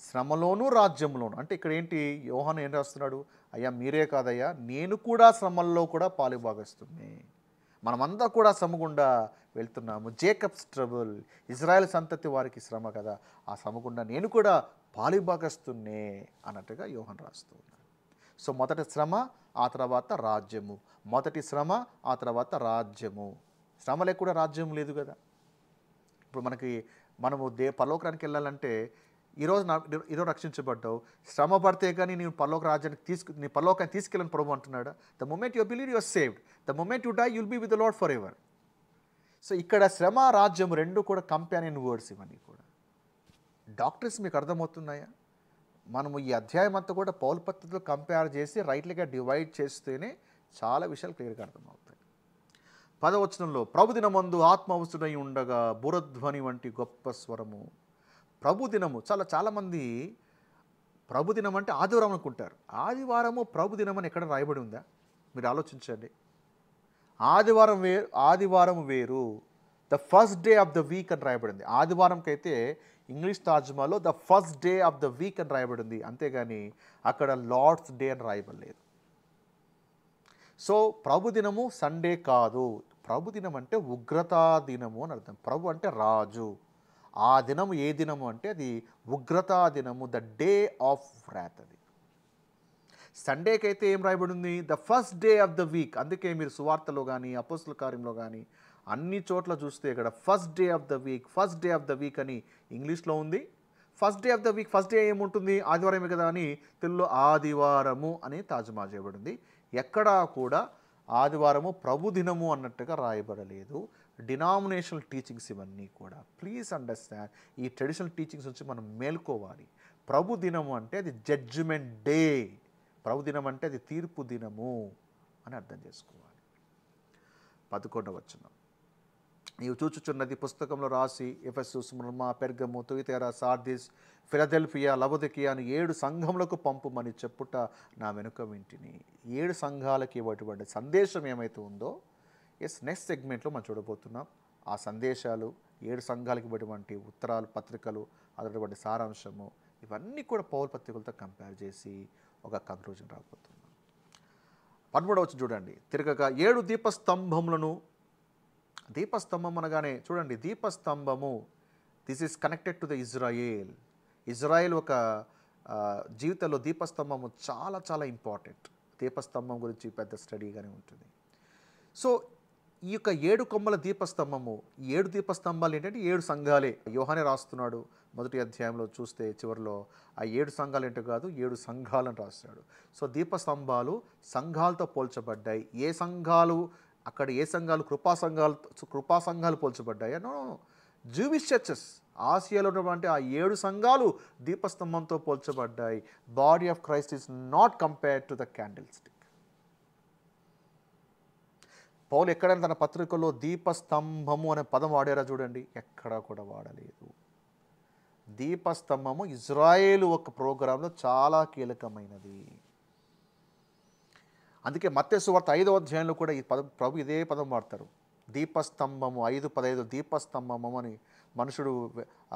శ్రమలోనూ రాజ్యంలోను అంటే ఇక్కడ ఏంటి, యోహాను ఏం రాస్తున్నాడు, అయ్యా మీరే కాదయ్యా నేను కూడా శ్రమల్లో కూడా పాలుభాగస్తున్నే, మనమంతా కూడా శ్రమ గుండా వెళ్తున్నాము. జేకబ్స్ ట్రబుల్, ఇజ్రాయెల్ సంతతి వారికి శ్రమ కదా, ఆ శ్రమ గుండా నేను కూడా పాలుభాగస్తున్నే అన్నట్టుగా యోహాను రాస్తూ ఉన్నాడు. సో మొదటి శ్రమ, ఆ తర్వాత రాజ్యము. మొదటి శ్రమ, ఆ తర్వాత రాజ్యము. శ్రమ లేకుండా రాజ్యం లేదు కదా. ఇప్పుడు మనము పరలోకానికి వెళ్ళాలంటే ఈరోజు రక్షించబడ్డావు, శ్రమ పడితే కానీ నేను పరలోక రాజ్యానికి నీ పరలోకాన్ని తీసుకెళ్ళని ప్రభు అంటున్నాడా. The moment you believe you are saved, the moment you die you'll be with the Lord for ever. So ఇక్కడ శ్రమ రాజ్యం రెండు కూడా కంపానియన్ వర్డ్స్. ఇవన్నీ కూడా డాక్టర్స్ మీకు అర్థమవుతున్నాయా? మనము ఈ అధ్యాయం అంతా కూడా పౌలు పద్ధతిలో కంపేర్ చేసి రైట్లీగా డివైడ్ చేస్తేనే చాలా విషయాలు క్లియర్గా అర్థమవుతాయి. 10వ వచనంలో, ప్రభు దినమందు ఆత్మ అవసరమై ఉండగా బురధ్వని వంటి గొప్ప స్వరము. ప్రభు దినము, చాలామంది ప్రభు దినం అంటే ఆదివారం అనుకుంటారు. ఆదివారము ప్రభు దినం అని ఎక్కడ రాయబడి ఉందా? మీరు ఆలోచించండి. ఆదివారం వేరు, the first day of the week అని రాయబడింది. ఆదివారంకి అయితే ఇంగ్లీష్ తర్జుమాలో the first day of the week అని రాయబడింది, అంతేగాని అక్కడ లార్డ్స్ డే అని రాయబడలేదు. సో ప్రభు దినము సండే కాదు, ప్రభు దినం అంటే ఉగ్రతా దినము అని అర్థం. ప్రభు అంటే రాజు. ఆ దినము ఏ దినము అంటే అది ఉగ్రతా దినము, ద డే ఆఫ్ వ్రాత్. అది సండేకి అయితే ఏం రాయబడి ఉంది, the first day of the week. అందుకే మీరు సువార్తలో కానీ అపోస్తుల కార్యంలో కానీ అన్ని చోట్ల చూస్తే ఇక్కడ first day of the week అని ఇంగ్లీష్లో ఉంది. First day of the week, first day ఏముంటుంది, ఆదివారమే కదా అని తెలుగులో ఆదివారము అని తర్జుమా చేయబడింది. ఎక్కడా కూడా ఆదివారము ప్రభు దినము అన్నట్టుగా రాయబడలేదు. డినామినేషనల్ టీచింగ్స్ ఇవన్నీ కూడా, ప్లీజ్ అండర్స్టాండ్. ఈ ట్రెడిషనల్ టీచింగ్స్ నుంచి మనం మేల్కోవాలి. ప్రభు దినము అంటే అది జడ్జిమెంట్ డే, ప్రభు దినం అంటే అది తీర్పు దినము అని అర్థం చేసుకోవాలి. 11వ వచనం, నీవు చూచుచున్నది పుస్తకంలో రాసి ఎఫెసు, స్ముర్నా, పెర్గము, తుయతైర, సార్దిస్, ఫిలదెల్ఫియా, లవొదికియా అని 7 సంఘములకు పంపుమని చెప్పుట నా వెనుక వింటిని. 7 సంఘాలకి ఇవ్వబడే సందేశం ఏమైతే ఉందో, నెక్స్ట్ సెగ్మెంట్లో మనం చూడబోతున్నాం. ఆ సందేశాలు, 7 సంఘాలకి ఇవ్వటువంటి ఉత్తరాలు, పత్రికలు, అటువంటి సారాంశము, ఇవన్నీ కూడా పౌలు పత్రికలతో కంపేర్ చేసి ఒక కంక్లూజన్ రాబోతున్నాం. 13వ వచనం చూడండి, తిరగగా 7 దీపస్తంభములను. దీపస్తంభం అనగానే చూడండి, దీపస్తంభము, this is connected to the Israel ఒక జీవితంలో దీపస్తంభము చాలా చాలా ఇంపార్టెంట్. దీపస్తంభం గురించి పెద్ద స్టడీగానే ఉంటుంది. సో ఈ యొక్క 7 కొమ్మల దీపస్తంభము, ఈ 7 దీపస్తంభాలు ఏంటంటే 7 సంఘాలే. యోహానే రాస్తున్నాడు మొదటి అధ్యాయంలో చూస్తే చివరిలో, ఆ 7 సంఘాలు ఏంటో కాదు, 7 సంఘాలను రాస్తున్నాడు. సో దీపస్తంభాలు సంఘాలతో పోల్చబడ్డాయి. ఏ సంఘాలు కృపా సంఘాలు పోల్చబడ్డాయి? నో, జూవిష్ చర్చెస్, ఆసియాలో ఉన్నటువంటి ఆ 7 సంఘాలు దీపస్తంభంతో పోల్చబడ్డాయి. Body of Christ is not compared to the candlestick. పౌలు ఎక్కడైనా తన పత్రికలో దీపస్తంభము అనే పదం వాడారా చూడండి, ఎక్కడా కూడా వాడలేదు. దీపస్తంభము ఇజ్రాయేలు ఒక ప్రోగ్రాంలో చాలా కీలకమైనది. అందుకే మత్తయి సువార్త 5వ అధ్యాయంలో కూడా ఈ పదం, ప్రభు ఇదే పదం వాడతారు, దీపస్తంభము 5:15, దీపస్తంభము అని మనుషుడు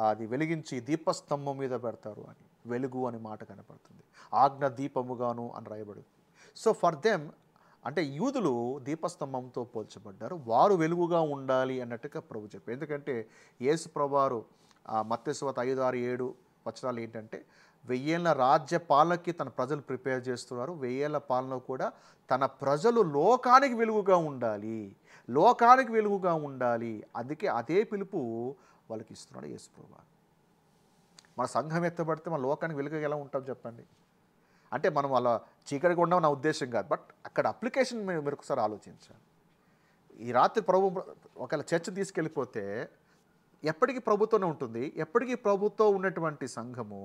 అది వెలిగించి దీపస్తంభం మీద పెడతారు అని, వెలుగు అని మాట కనపడుతుంది. ఆజ్ఞ దీపముగాను అని రాయబడింది. సో ఫర్ దెమ్ అంటే యూదులు దీపస్తంభంతో పోల్చబడ్డారు, వారు వెలుగుగా ఉండాలి అన్నట్టుగా ప్రభు చెప్పారు. ఎందుకంటే యేసు ప్రభువారు మత్తయి సువార్త 5, 6, 7 వచనాలు ఏంటంటే, 1000 ఏళ్ల రాజ్య పాలనకి తన ప్రజలు ప్రిపేర్ చేస్తున్నారు. 1000 ఏళ్ల పాలన కూడా తన ప్రజలు లోకానికి వెలుగుగా ఉండాలి. అందుకే అదే పిలుపు వాళ్ళకి ఇస్తున్నాడు యేసు ప్రభువారు. మన సంఘం ఎత్తబడితే మన లోకానికి వెలుగుగా ఎలా ఉంటాం చెప్పండి? అంటే మనం అలా చీకటిగా ఉండడం నా ఉద్దేశం కాదు, బట్ అక్కడ అప్లికేషన్ మీరు ఒకసారి ఆలోచించాలి. ఈ రాత్రి ప్రభు ఒకవేళ చర్చ్ తీసుకెళ్ళిపోతే ఎప్పటికీ ప్రభుత్వమే ఉంటుంది. ఎప్పటికీ ప్రభుత్వం ఉన్నటువంటి సంఘము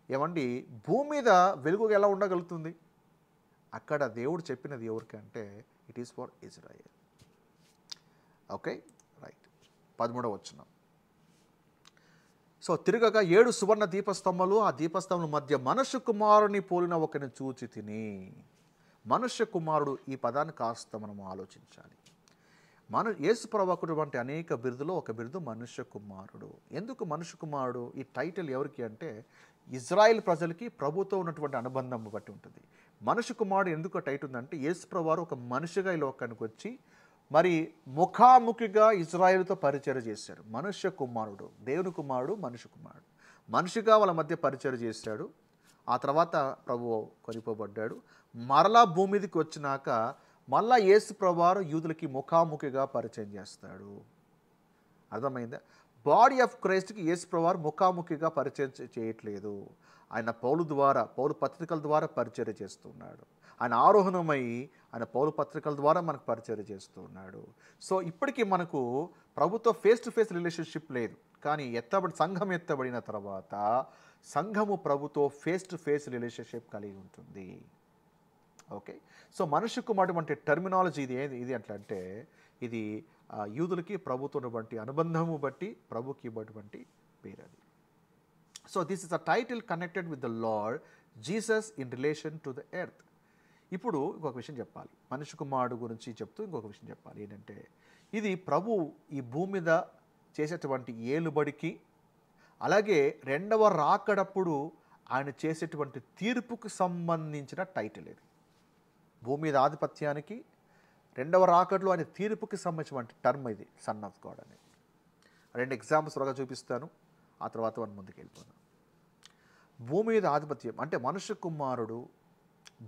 ఏమండి భూమి మీద వెలుగు ఎలా ఉండగలుగుతుంది? అక్కడ దేవుడు చెప్పినది ఎవరికంటే it is for Israel. Okay, right. 13వ వచనం. సో తిరగగా 7 సువర్ణ దీపస్తంభాలు, ఆ దీపస్తంభముల మధ్య మనుష్య కుమారుని పోలిన ఒకరిని చూచి తిని. మనుష్య కుమారుడు ఈ పదాన్ని కాస్త మనం ఆలోచించాలి. యేసు ప్రభువుకు వంటి అనేక బిరుదులో ఒక బిరుదు మనుష్య కుమారుడు. ఎందుకు మనుష్య కుమారుడు? ఈ టైటిల్ ఎవరికి అంటే ఇజ్రాయెల్ ప్రజలకి ప్రభుతో ఉన్నటువంటి అనుబంధం బట్టి ఉంటుంది. మనుష్య కుమారుడు ఎందుకు టైటిల్ ఉందంటే యేసు ప్రభువు ఒక మనిషిగా ఈ లోకానికి వచ్చి మరి ముఖాముఖిగా ఇజ్రాయెల్తో పరిచయం చేశాడు. మనుష్య కుమారుడు, దేవుని కుమారుడు, మనుష్య కుమారుడు. మనిషిగా వాళ్ళ మధ్య పరిచయం చేశాడు. ఆ తర్వాత ప్రభువు కొనిపోబడ్డాడు. మరలా భూమి మీదకి వచ్చినాక మళ్ళా యేసు ప్రభువారు యూదులకి ముఖాముఖిగా పరిచయం చేస్తాడు. అర్థమైందా? బాడీ ఆఫ్ క్రైస్ట్కి యేసు ప్రభువారు ముఖాముఖిగా పరిచయం చేయట్లేదు. ఆయన పౌలు పత్రికల ద్వారా పరిచయం చేస్తున్నాడు. ఆయన ఆరోహణమై ఆయన పౌలు పత్రికల ద్వారా మనకు పరిచయం చేస్తున్నాడు. సో ఇప్పటికీ మనకు ప్రభుత్వ ఫేస్ టు ఫేస్ రిలేషన్షిప్ లేదు. కానీ సంఘం ఎత్తబడిన తర్వాత సంఘము ప్రభుతో ఫేస్ టు ఫేస్ రిలేషన్షిప్ కలిగి ఉంటుంది. ఓకే, సో మనుష్య కుమారుడు అంటే టర్మినాలజీ ఇది అంటే ఇది యూదులకి ప్రభుత్వం ఉన్నటువంటి అనుబంధము బట్టి ప్రభుకి ఇవ్వటువంటి పేరు అది. So this is a title connected with the lord Jesus in relation to the earth. ఇప్పుడు ఇంకొక విషయం చెప్పాలి, మనుష్య కుమారుడు గురించి చెప్తూ ఇంకొక విషయం చెప్పాలి. ఏంటంటే ఇది ప్రభు ఈ భూమి మీద చేసేటువంటి ఏలుబడికి, అలాగే రెండవ రాకడప్పుడు ఆయన చేసేటువంటి తీర్పుకు సంబంధించిన టైటిల్ ఇది. భూమి మీద ఆధిపత్యానికి, రెండవ రాకడలో ఆయన తీర్పుకి సంబంధించిన టర్మ్ ఇది, సన్ ఆఫ్ గాడ్ అనేది. 2 ఎగ్జాంపుల్స్ త్వరగా చూపిస్తాను, ఆ తర్వాత మనం ముందుకు వెళ్ళిపోదాం. భూమి మీద ఆధిపత్యం అంటే మనుష్య కుమారుడు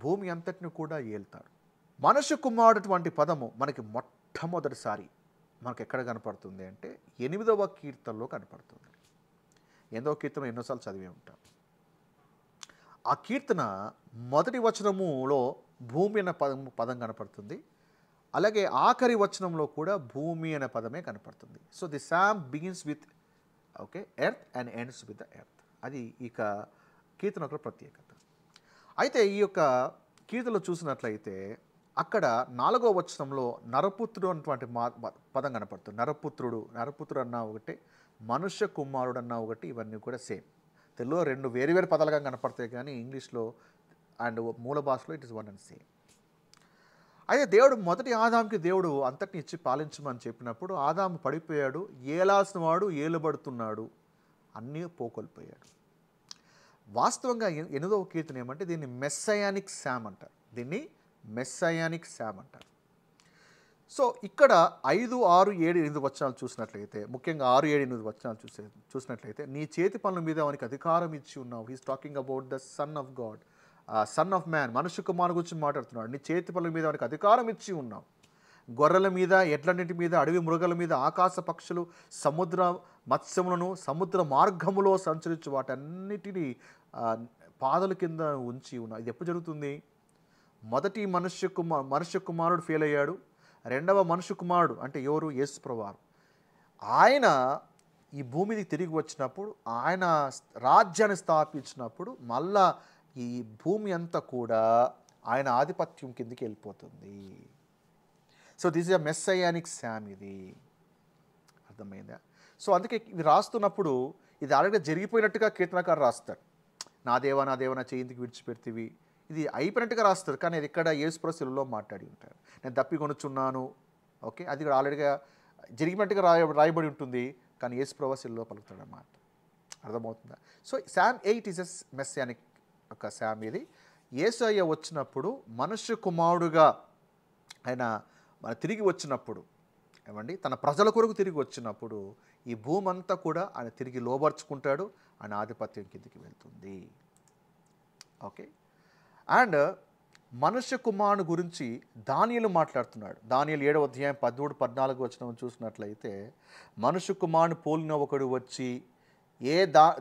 భూమి అంతటిని కూడా ఏల్తాడు. మనుష్య కుమారుడు వంటి పదము మనకి మొట్టమొదటిసారి మనకు ఎక్కడ కనపడుతుంది అంటే 8వ కీర్తనలో కనపడుతుంది. 8వ కీర్తన ఎన్నోసార్లు చదివే ఉంటాం. ఆ కీర్తన మొదటి వచనములో భూమి అనే పదం కనపడుతుంది. అలాగే ఆఖరి వచనంలో కూడా భూమి అనే పదమే కనపడుతుంది. So the psalm begins with earth and ends with the earth. అది ఇక కీర్తన ఒక ప్రత్యేకత. అయితే ఈ యొక్క కీర్తనలో చూసినట్లయితే అక్కడ 4వ వచనంలో నరపుత్రుడు అన్నటువంటి పదం కనపడుతుంది. నరపుత్రుడు అన్న ఒకటి, మనుష్య కుమారుడు అన్న ఒకటి, ఇవన్నీ కూడా సేమ్. తెలుగులో 2 వేరు పదాలుగా కనపడతాయి, కానీ ఇంగ్లీష్లో అండ్ మూల భాషలో it is one and same. అయితే దేవుడు మొదటి ఆదాముకి దేవుడు అంతటిని ఇచ్చి పాలించమని చెప్పినప్పుడు ఆదాము పడిపోయాడు, ఏలాల్సిన వాడు ఏలుబడుతున్నాడు, అన్నీ పోకొల్పోయాడు. వాస్తవంగా 8వ కీర్తన ఏమంటే దీన్ని మెస్సయానిక్ శామ్ అంటారు. సో ఇక్కడ 5, 6, 7, 8 వచనాలు చూసినట్లయితే, ముఖ్యంగా 6, 7, 8 వచనాలు చూసినట్లయితే నీ చేతి పనుల మీద వానికి అధికారం ఇచ్చి ఉన్నావు. He's talking about the son of God, son of man, మనుష్య కుమారుడు గురించి మాట్లాడుతున్నాడు. నీ చేతి పనుల మీద వానికి అధికారం ఇచ్చి ఉన్నావు. గొర్రెల మీద, ఎడ్లన్నింటి మీద, అడవి మృగాల మీద, ఆకాశ పక్షులు, సముద్ర మత్స్యములను, సముద్ర మార్గములో సంచరించు వాటన్నిటినీ పాదల కింద ఉంచి ఉన్నావు. ఇది ఎప్పుడు జరుగుతుంది? మొదటి మనుష్య కుమారుడు ఫెయిల్ అయ్యాడు. రెండవ మనుష్య కుమారుడు అంటే ఎవరు? యేసు ప్రభువారు. ఆయన ఈ భూమికి తిరిగి వచ్చినప్పుడు, ఆయన రాజ్యాన్ని స్థాపించినప్పుడు మళ్ళా ఈ భూమి అంతా కూడా ఆయన ఆధిపత్యం కిందకి వెళ్ళిపోతుంది. So this is a messianic psalm. ఇది అర్థమైందా? సో అందుకే ఇది రాస్తున్నప్పుడు ఇది ఆల్రెడీ జరిగిపోయినట్టుగా కీర్తనకారు రాస్తారు. నా దేవా నా చేయిందికి విడిచిపెడితివి, ఇది అయిపోయినట్టుగా రాస్తారు. కానీ అది ఇక్కడ యేసుప్రభువులో మాట్లాడి ఉంటారు. నేను తప్పికొనుచున్నాను, ఓకే, అది కూడా ఆల్రెడీగా జరిగినట్టుగా రాయబడి ఉంటుంది, కానీ యేసుప్రభువులో పలుకుతాడు అన్నమాట. అర్థమవుతుందా? So Sam 8 is a messianic ఒక శామ్. ఇది యేసయ్య వచ్చినప్పుడు మనుష్య కుమారుడుగా ఆయన తిరిగి వచ్చినప్పుడు, ఏమండి, తన ప్రజల కొరకు తిరిగి వచ్చినప్పుడు ఈ భూమి అంతా కూడా ఆయన తిరిగి లోబర్చుకుంటాడు, ఆయన ఆధిపత్యం కిందికి వెళ్తుంది. ఓకే, అండ్ మనుష్య కుమారుని గురించి దానియేలు మాట్లాడుతున్నాడు. దానియేలు 7వ అధ్యాయం 13, 14 వచనం చూసినట్లయితే మనుష్య కుమారుని పోలిన ఒకడు వచ్చి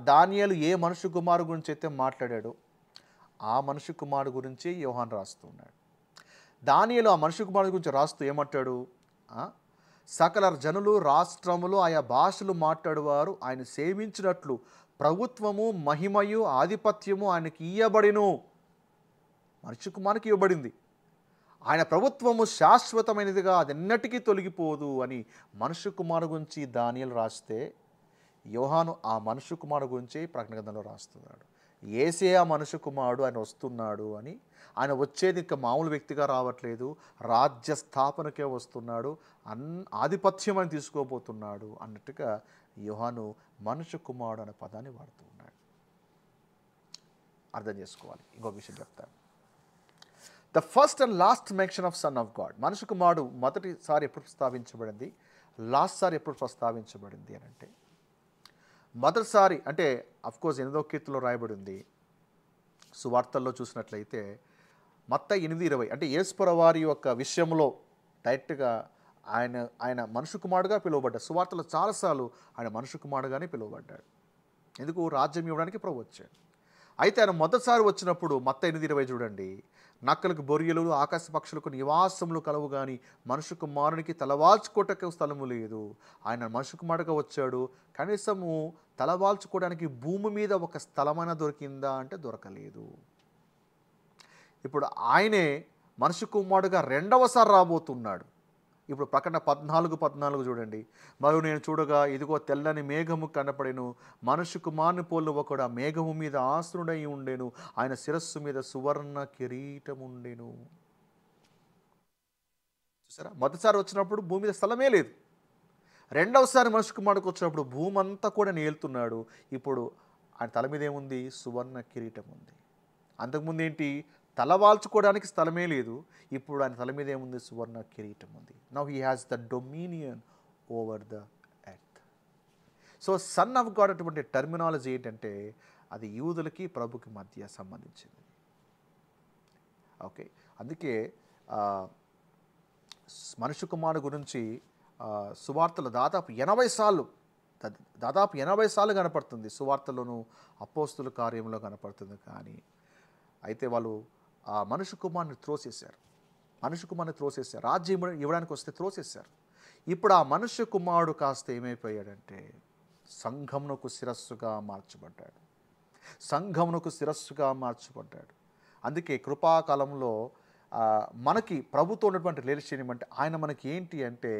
దానియేలు ఏ మనుష్య కుమారు గురించి అయితే మాట్లాడాడో ఆ మనుష్య కుమారుడు గురించి యోహాను రాస్తున్నాడు. దానియేలు ఆ మనుష్య కుమారుడు గురించి రాస్తూ ఏమంటాడు? సకల జనులు రాష్ట్రములు ఆయా భాషలు మాట్లాడువారు ఆయన సేవించినట్లు ప్రభుత్వము మహిమయు ఆధిపత్యము ఆయనకి ఇయ్యబడిను. మనిషి కుమారునికి ఇవ్వబడింది. ఆయన ప్రభుత్వము శాశ్వతమైనదిగా, అది ఎన్నటికీ తొలగిపోదు అని మనుష్య కుమారు గురించి దానియేలు రాస్తే, యోహాను ఆ మనుష్య కుమారు గురించి ప్రకటన గ్రంథంలో రాస్తున్నాడు. యేసే ఆ మనుష్య కుమారుడు, ఆయన వస్తున్నాడు అని. ఆయన వచ్చేది ఇంకా మామూలు వ్యక్తిగా రావట్లేదు, రాజ్య స్థాపనకే వస్తున్నాడు, ఆధిపత్యం అని తీసుకోబోతున్నాడు అన్నట్టుగా యోహాను మనుష్య కుమారుడు అనే పదాన్ని వాడుతూ ఉన్నాడు. అర్థం చేసుకోవాలి. ఇంకొక విషయం చెప్తాను. The first and last mention of son of God. మనుష్య కుమారుడు మొదటిసారి ఎప్పుడు ప్రస్తావించబడింది, లాస్ట్ సారి ఎప్పుడు ప్రస్తావించబడింది అని అంటే, మొదటిసారి అంటే అఫ్కోర్స్ 8వ కీర్తనలో రాయబడింది. సువార్తల్లో చూసినట్లయితే మత్తయి 8:20 అంటే యేసుప్రభువు వారి యొక్క విషయంలో డైరెక్ట్గా ఆయన మనుష్య కుమారుడుగా పిలువబడ్డాడు. సువార్తలో చాలాసార్లు ఆయన మనుష్య కుమారుడుగానే పిలువబడ్డాడు. ఎందుకు? రాజ్యం ఇవ్వడానికి ప్రభు వచ్చాడు. అయితే ఆయన మొదటిసారి వచ్చినప్పుడు మత్తయి 8:20 చూడండి, నక్కలకు బొరియలు ఆకాశ పక్షులకు నివాసములు కలవు కానీ మనుష్య కుమారునికి తలవాల్చుకోటకు స్థలము లేదు. ఆయన మనుష్య కుమారుడుగా వచ్చాడు, కనీసము తలవాల్చుకోవడానికి భూమి మీద ఒక స్థలమైనా దొరికిందా అంటే దొరకలేదు. ఇప్పుడు ఆయనే మనుష్య కుమారుడుగా రెండవసారి రాబోతున్నాడు. ఇప్పుడు ప్రకటన 14:14 చూడండి, మరియు నేను చూడగా ఇదిగో తెల్లని మేఘము కనపడెను, మనుష్య కుమారుని పోలు ఒకడు ఆ మేఘము మీద ఆసనుడై ఉండెను, ఆయన శిరస్సు మీద సువర్ణ కిరీటం ఉండెను. చూసారా? మొదటిసారి వచ్చినప్పుడు భూమి మీద స్థలమే లేదు. రెండవసారి మనుష్య కుమారుడికి వచ్చినప్పుడు భూమి అంతా కూడా నేలుతున్నాడు. ఇప్పుడు ఆయన తల మీద ఏముంది? సువర్ణ కిరీటం ఉంది. అంతకుముందు ఏంటి? తలవాల్చుకోవడానికి స్థలమే లేదు. ఇప్పుడు ఆయన తల మీద ఏముంది? సువర్ణ కిరీటం ఉంది. Now he has the dominion over the earth. So son of God అటువంటి టర్మినాలజీ ఏంటంటే అది యూదులకి ప్రభుకి మధ్య సంబంధించింది. ఓకే, అందుకే మనుష్య కుమారుడు గురించి సువార్తలు దాదాపు 80 సార్లు కనపడుతుంది. సువార్తలోను అపోస్తుల కార్యంలో కనపడుతుంది. కానీ అయితే వాళ్ళు ఆ మనుష్య కుమారుని త్రోసేశారు. రాజ్యం ఇవ్వడానికి వస్తే త్రోసేశారు. ఇప్పుడు ఆ మనుష్య కుమారుడు కాస్త ఏమైపోయాడంటే సంఘమునకు శిరస్సుగా మార్చబడ్డాడు. అందుకే కృపాకాలంలో మనకి ప్రభుతో ఉన్నటువంటి రిలేషన్ ఏమంటే ఆయన మనకి ఏంటి అంటే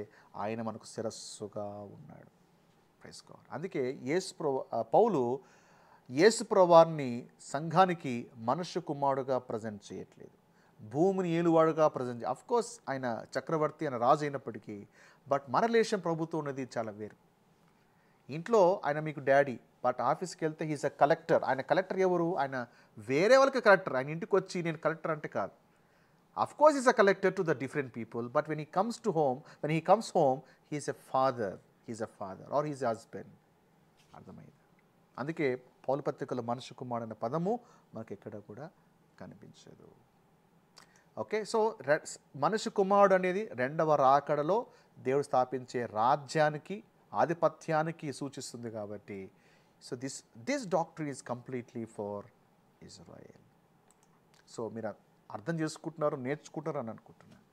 ఆయన మనకు శిరస్సుగా ఉన్నాడు. Praise God. అందుకే పౌలు యేసుప్రభువారిని సంఘానికి మనుష్య కుమారుడుగా ప్రజెంట్ చేయట్లేదు, భూమిని ఏలువాడుగా ప్రజెంట్. అఫ్కోర్స్ ఆయన చక్రవర్తి, ఆయన రాజు అయినప్పటికీ బట్ మన రిలేషన్ ప్రభుతో ఉన్నది చాలా వేరు. ఇంట్లో ఆయన మీకు డాడీ, బట్ ఆఫీస్కి వెళ్తే హీస్ అ కలెక్టర్. ఆయన కలెక్టర్ ఎవరు? ఆయన వేరే వాళ్ళకి కలెక్టర్. ఆయన ఇంటికి వచ్చి నేను కలెక్టర్ అంటే కాదు. Of course is a collector to the different people, but when he comes home he's a father or he's a husband. అర్థమైంది? అందుకే పౌలు పత్రికలో మనుష్య కుమారుడు అనే పదము మనకి ఎక్కడ కూడా కనిపించదు. ఓకే, సో మనుష్య కుమారుడు అనేది రెండవ రాకడలో దేవుడు స్థాపించే రాజ్యానికి, ఆధిపత్యానికి సూచిస్తుంది. కాబట్టి so this doctrine is completely for Israel. So మీరు అర్థం చేసుకుంటున్నారు, నేర్చుకుంటారు అని అనుకుంటున్నాను.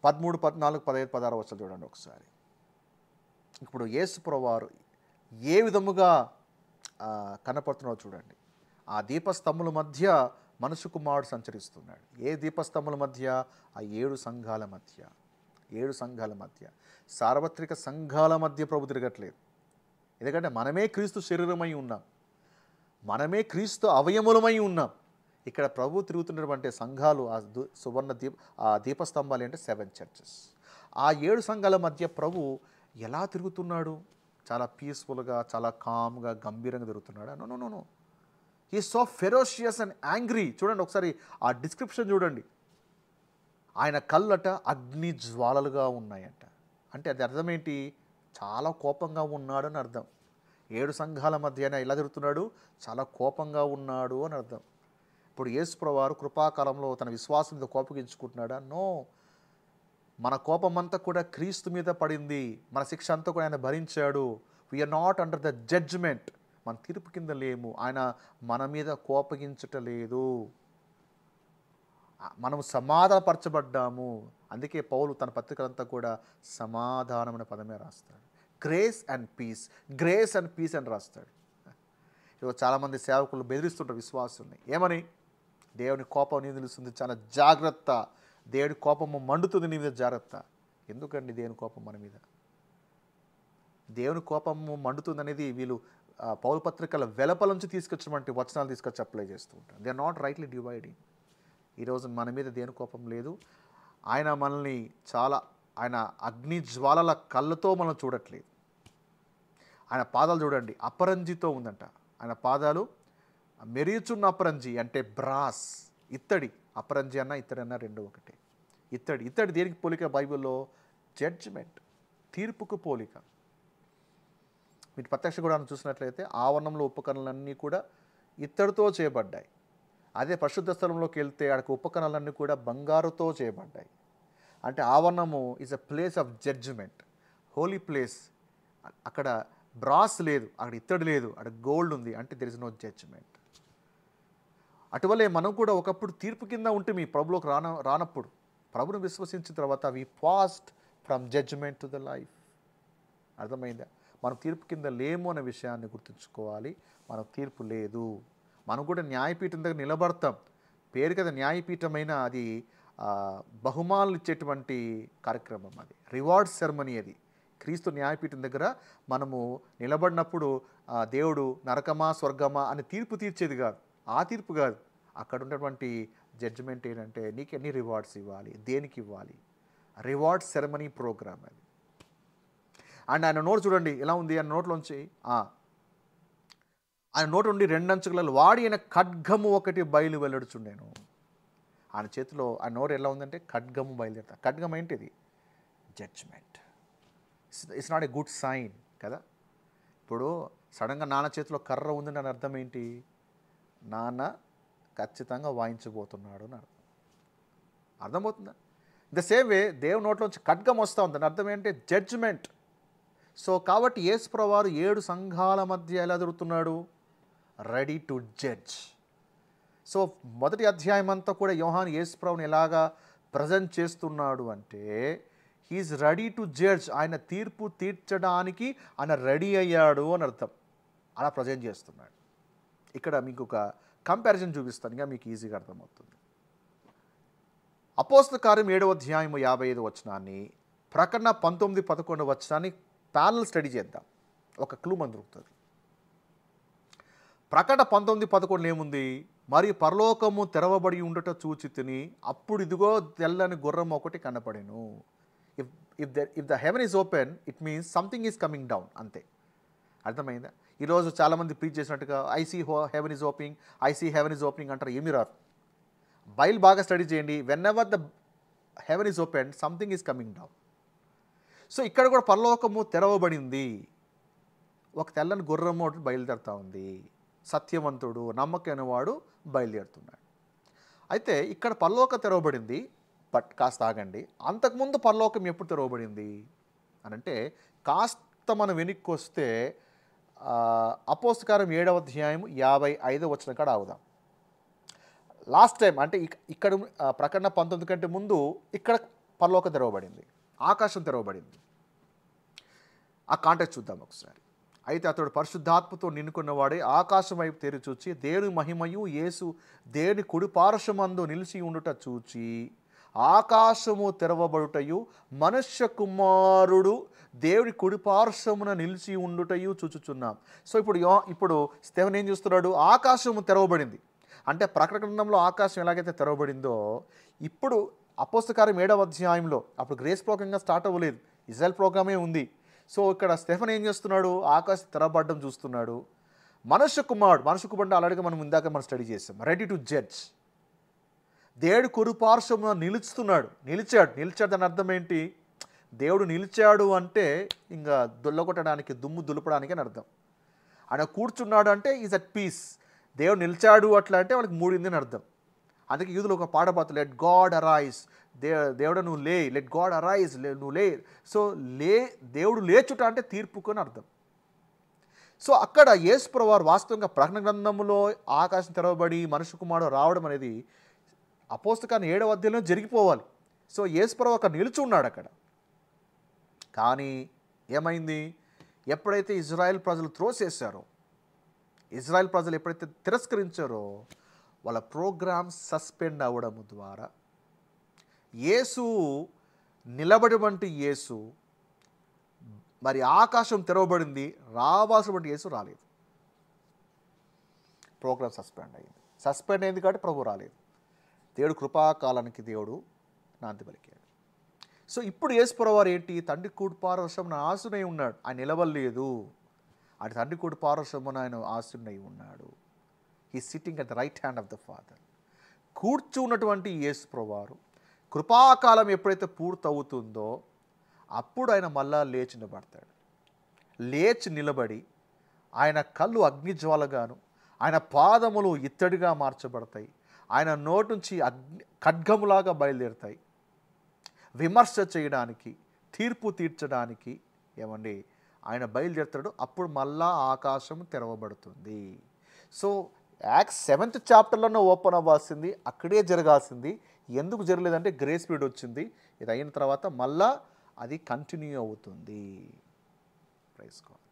13, 14, 15, 16 వచనాలు చూడండి ఒకసారి. ఇప్పుడు యేసుప్రభువు వారు ఏ విధముగా కనపడుతున్నారో చూడండి. ఆ దీపస్తంభముల మధ్య మనుష్య కుమారుడు సంచరిస్తున్నాడు. ఏ దీపస్తంభముల మధ్య? ఆ 7 సంఘాల మధ్య. సార్వత్రిక సంఘాల మధ్య ప్రభు తిరగట్లేదు. ఎందుకంటే మనమే క్రీస్తు శరీరమై ఉన్నాం, మనమే క్రీస్తు అవయములమై ఉన్నాం. ఇక్కడ ప్రభు తిరుగుతున్నటువంటి సంఘాలు, ఆ దీపస్తంభాలు అంటే 7 చర్చెస్. ఆ 7 సంఘాల మధ్య ప్రభు ఎలా తిరుగుతున్నాడు? చాలా పీస్ఫుల్గా, చాలా కామ్గా, గంభీరంగా తిరుగుతున్నాడు. No, he so ferocious and angry. చూడండి ఒకసారి ఆ డిస్క్రిప్షన్ చూడండి. ఆయన కళ్ళట అగ్ని జ్వాలలుగా ఉన్నాయంట. అంటే అది అర్థం ఏంటి? చాలా కోపంగా ఉన్నాడు అని అర్థం. 7 సంఘాల మధ్య ఎలా తిరుగుతున్నాడు? చాలా కోపంగా ఉన్నాడు అని అర్థం. ఇప్పుడు యేసుప్రభువు వారు కృపాకాలంలో తన విశ్వాసం మీద కోపగించుకుంటున్నాడా? నో, మన కోపమంతా కూడా క్రీస్తు మీద పడింది. మన శిక్ష అంతా కూడా ఆయన భరించాడు. We are not under the judgment. మన తీర్పు కింద లేము. ఆయన మన మీద కోపగించటలేదు. మనం సమాధానపరచబడ్డాము. అందుకే పౌలు తన పత్రికలంతా కూడా సమాధానం అనే పదమే రాస్తాడు. Grace and peace, grace and peace అని రాస్తాడు. ఈరోజు చాలామంది సేవకులు బెదిరిస్తుంటారు విశ్వాసుల్ని. ఏమని? దేవుని కోపం నీ నిలుస్తుంది, చాలా జాగ్రత్త, దేవుని కోపము మండుతుంది నీ మీద, జాగ్రత్త. ఎందుకండి దేవుని కోపం మన మీద? దేవుని కోపము మండుతుంది అనేది వీళ్ళు పౌలు పత్రికల వెలపల నుంచి తీసుకొచ్చినటువంటి వచనాలు తీసుకొచ్చి అప్లై చేస్తూ ఉంటారు. They are not rightly dividing. ఈరోజు మన మీద దేవుని కోపం లేదు. ఆయన మనల్ని ఆయన అగ్ని జ్వాలల కళ్ళతో మనం చూడట్లేదు. ఆయన పాదాలు చూడండి, అపరంజితో ఉందంట. ఆయన పాదాలు మెరియుచున్న అపరంజి అంటే బ్రాస్, ఇత్తడి. అపరంజి అన్న ఇత్తడి అన్న రెండు ఒకటే. ఇత్తడి దేనికి పోలిక బైబిల్లో? జడ్జిమెంట్, తీర్పుకు పోలిక. మీరు ప్రత్యక్ష గుడాన్ని చూసినట్లయితే ఆవరణంలో ఉపకరణలన్నీ కూడా ఇత్తడితో చేయబడ్డాయి. అదే పరిశుద్ధ స్థలంలోకి వెళ్తే అక్కడ ఉపకరణలన్నీ కూడా బంగారుతో చేయబడ్డాయి. అంటే ఆవరణము is a place of judgment, holy place. అక్కడ బ్రాస్ లేదు, అక్కడ ఇత్తడి లేదు, అక్కడ గోల్డ్ ఉంది. అంటే దెర్ ఇస్ నో జడ్జిమెంట్. అటువలే మనం కూడా ఒకప్పుడు తీర్పు కింద ఉంటే మీ ప్రభులోకి రానప్పుడు ప్రభుని విశ్వసించిన తర్వాత we passed from judgment to the life. అర్థమైందా? మనం తీర్పు కింద లేము అనే విషయాన్ని గుర్తుంచుకోవాలి. మనకు తీర్పు లేదు. మనం కూడా న్యాయపీఠం దగ్గర నిలబడతాం. పేరు కదా న్యాయపీఠమైన, అది బహుమానాలు ఇచ్చేటువంటి కార్యక్రమం, అది రివార్డ్ సెరమనీ. అది క్రీస్తు న్యాయపీఠం దగ్గర మనము నిలబడినప్పుడు దేవుడు నరకమా స్వర్గమా అని తీర్పు తీర్చేది కాదు, ఆ తీర్పు కాదు. అక్కడ ఉన్నటువంటి జడ్జిమెంట్ ఏంటంటే నీకు ఎన్ని రివార్డ్స్ ఇవ్వాలి, దేనికి ఇవ్వాలి, రివార్డ్ సెరమనీ ప్రోగ్రామ్ అది. అండ్ ఆయన నోటు చూడండి ఎలా ఉంది. ఆయన నోట్లోంచి ఆయన నోటు నుండి రెండంచుకలలో వాడి అయిన ఖడ్గము ఒకటి బయలు వెల్లడుచుండేను. ఆయన చేతిలో ఆయన నోరు ఎలా ఉందంటే ఖడ్గము బయలుదేరుతా. ఖడ్గం ఏంటిది? Judgement. It's not a good sign కదా. ఇప్పుడు సడన్గా నాన్న చేతిలో కర్ర ఉందని అని అర్థం ఏంటి? నాన్న ఖచ్చితంగా వాయించబోతున్నాడు అని అర్థం. అర్థమవుతుందా? ద సేమ్ వే దేవుని నోట్లోంచి ఖడ్గం వస్తూ ఉంది, అర్థం ఏంటి? జడ్జ్మెంట్. సో కాబట్టి యేసు ప్రభువారు 7 సంఘాల మధ్య ఎలా తిరుగుతున్నాడు? Ready to judge. సో మొదటి అధ్యాయం అంతా కూడా యోహాను యేసు ప్రభువుని ఎలాగా ప్రజెంట్ చేస్తున్నాడు అంటే హీఈస్ రెడీ టు జడ్జ్. ఆయన తీర్పు తీర్చడానికి ఆయన రెడీ అయ్యాడు అని అర్థం. అలా ప్రజెంట్ చేస్తున్నాడు. ఇక్కడ మీకు ఒక కంపారిజన్ చూపిస్తాను, ఇంకా మీకు ఈజీగా అర్థమవుతుంది. అపోస్తల కార్యం 7వ అధ్యాయం 55వ వచనాన్ని, ప్రకటన 19-11 వచనాన్ని ప్యానల్ స్టడీ చేద్దాం. ఒక క్లూ మనకు దొరుకుతుంది. ప్రకటన 19-11 ఏముంది? మరియు పరలోకము తెరవబడి ఉండుట చూచి తిని, అప్పుడు ఇదిగో తెల్లని గుర్రం ఒకటి కనపడెను. If the heaven is open it means something is coming down, అంతే. అర్థమైందా? ఈరోజు చాలామంది ప్రీచ్ చేసినట్టుగా I see heaven is opening, I see heaven is opening అంటారు. ఏమీ రాదు. బైబిల్ బాగా స్టడీ చేయండి. Whenever the heaven is open something is coming down. So ఇక్కడ కూడా పరలోకము తెరవబడింది, ఒక తెల్లని గుర్రము ఒకటి బయలుదేరుతూ ఉంది. సత్యవంతుడు నమ్మకమైన వాడు బయలుదేరుతున్నాడు. అయితే ఇక్కడ పరలోకం తెరవబడింది. బట్ కాస్త ఆగండి, అంతకుముందు పరలోకం ఎప్పుడు తెరవబడింది అని అంటే కాస్త మనం వెనక్కి వస్తే అపోస్తల కార్యం 7వ అధ్యాయం 55వ వచనం కాడ ఆగుదాం. లాస్ట్ టైం అంటే ఇక్కడ ప్రకటన 19 కంటే ముందు ఇక్కడ పరలోకం తెరవబడింది, ఆకాశం తెరవబడింది. ఆ కాంటెక్స్ట్ చూద్దాం ఒకసారి. అయితే అతడు పరిశుద్ధాత్మతో నిన్నుకున్నవాడే ఆకాశం వైపు తెరి చూచి దేవుని మహిమయు యేసు దేవుని కుడి పార్శ్వమందు నిలిచి ఉండుట చూచి ఆకాశము తెరవబడుటయు మనుష్య కుమారుడు దేవుడి కుడి పార్శ్వమున నిలిచి ఉండుటయు చూచుచున్నాం. సో ఇప్పుడు స్టెఫెన్ ఏం చూస్తున్నాడు? ఆకాశము తెరవబడింది అంటే ప్రకటన గ్రంథంలో ఆకాశం ఎలాగైతే తెరవబడిందో ఇప్పుడు అపోస్తల కార్యం 7వ అధ్యాయంలో అప్పుడు గ్రేస్ ప్రోగ్రామ్గా స్టార్ట్ అవ్వలేదు, ఇజ్రాయెల్ ప్రోగ్రామే ఉంది. సో ఇక్కడ స్టెఫెన్ ఏం చేస్తున్నాడు? ఆకాశం తెరవబడడం చూస్తున్నాడు. మనుష్య కుమారుడు ఆల్రెడీగా మనం ఇందాక స్టడీ చేస్తాం. Ready to judge. దేవుడు కురుపార్శ్వమున నిలిచాడు అని అర్థం ఏంటి? దేవుడు నిలిచాడు అంటే ఇంకా దొల్లగొట్టడానికి, దుమ్ము దులపడానికి అని అర్థం. ఆయన కూర్చున్నాడు అంటే ఈజ్ అట్ పీస్. దేవుడు నిలిచాడు అట్లా అంటే వాళ్ళకి మూడింది అని అర్థం. అందుకే యూదులు ఒక పాట పాడుతారు, లెట్ గాడ్ అరైజ్. దేవుడు నువ్వు లే, లెట్ గాడ్ అరైజ్, నువ్వు లే. సో దేవుడు లేచుట అంటే తీర్పుకు అని అర్థం. సో అక్కడ యేసు ప్రభువారు వాస్తవంగా ప్రకటన గ్రంథంలో ఆకాశం తెరవబడి మనుష్య కుమారుడు రావడం అనేది అపోస్తల కార్యం 7వ అధ్యాయంలో జరిగిపోవాలి. సో యేసుప్రభు అక్కడ నిలిచి ఉన్నాడు అక్కడ. కానీ ఏమైంది, ఎప్పుడైతే ఇజ్రాయెల్ ప్రజలు త్రోసేశారో, ఇజ్రాయెల్ ప్రజలు ఎప్పుడైతే తిరస్కరించారో, వాళ్ళ ప్రోగ్రామ్ సస్పెండ్ అవ్వడం ద్వారా యేసు నిలబడినటువంటి యేసు, మరి ఆకాశం తెరవబడింది, రావాల్సినటువంటి యేసు రాలేదు. ప్రోగ్రామ్ సస్పెండ్ అయింది. సస్పెండ్ అయింది కాబట్టి ప్రభు రాలేదు. దేవుడు కృపాకాలానికి దేవుడు నాంది పలికాడు. సో ఇప్పుడు యేసుప్రభు వారు ఏంటి, తండ్రి కూడి పార్శ్వమున ఆసీనుడై ఉన్నాడు. ఆయన నిలవలేదు, ఆయన తండ్రి కూడి పార్శ్వమున ఆయన ఆసీనుడై ఉన్నాడు. He sitting at the right hand of the father. కూర్చున్నటువంటి యేసుప్రభు వారు కృపాకాలం ఎప్పుడైతే పూర్తవుతుందో అప్పుడు ఆయన మళ్ళా లేచి నిలబడతాడు. లేచి నిలబడి ఆయన కళ్ళు అగ్నిజ్వాలగాను, ఆయన పాదములు ఇత్తడిగా మార్చబడతాయి, ఆయన నోటి నుంచి ఖడ్గములాగా బయలుదేరుతాయి. విమర్శ చేయడానికి, తీర్పు తీర్చడానికి ఏమండి ఆయన బయలుదేరుతాడు. అప్పుడు మళ్ళా ఆకాశం తెరవబడుతుంది. సో యాక్ట్స్ 7th చాప్టర్లోనే ఓపెన్ అవ్వాల్సింది, అక్కడే జరగాల్సింది. ఎందుకు జరగలేదంటే గ్రేస్ పీరియడ్ వచ్చింది. ఇది అయిన తర్వాత మళ్ళా అది కంటిన్యూ అవుతుంది. Praise God.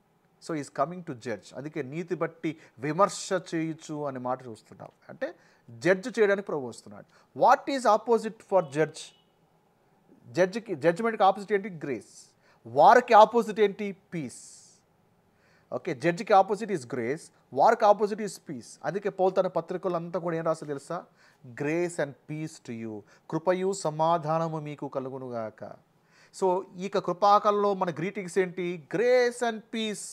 So is coming to judge. అందుకే నీతి బట్టి విమర్శ చేయొచ్చు అనే మాట చూస్తున్నాం. అంటే జడ్జ్ చేయడానికి ప్రభు వస్తున్నాడు. What is opposite for judge? జడ్జిమెంట్కి ఆపోజిట్ ఏంటి? గ్రేస్. వారికి ఆపోజిట్ ఏంటి? పీస్. ఓకే, జడ్జికి ఆపోజిట్ ఈజ్ గ్రేస్, వారికి ఆపోజిట్ ఈజ్ పీస్. అందుకే పౌలు తన పత్రికలంతా కూడా ఏం రాస్తారో తెలుసా? Grace and peace to you, కృపయు సమాధానము మీకు కలుగునుగాక. సో ఇక కృపాకాలంలో మన గ్రీటింగ్స్ ఏంటి? Grace and peace.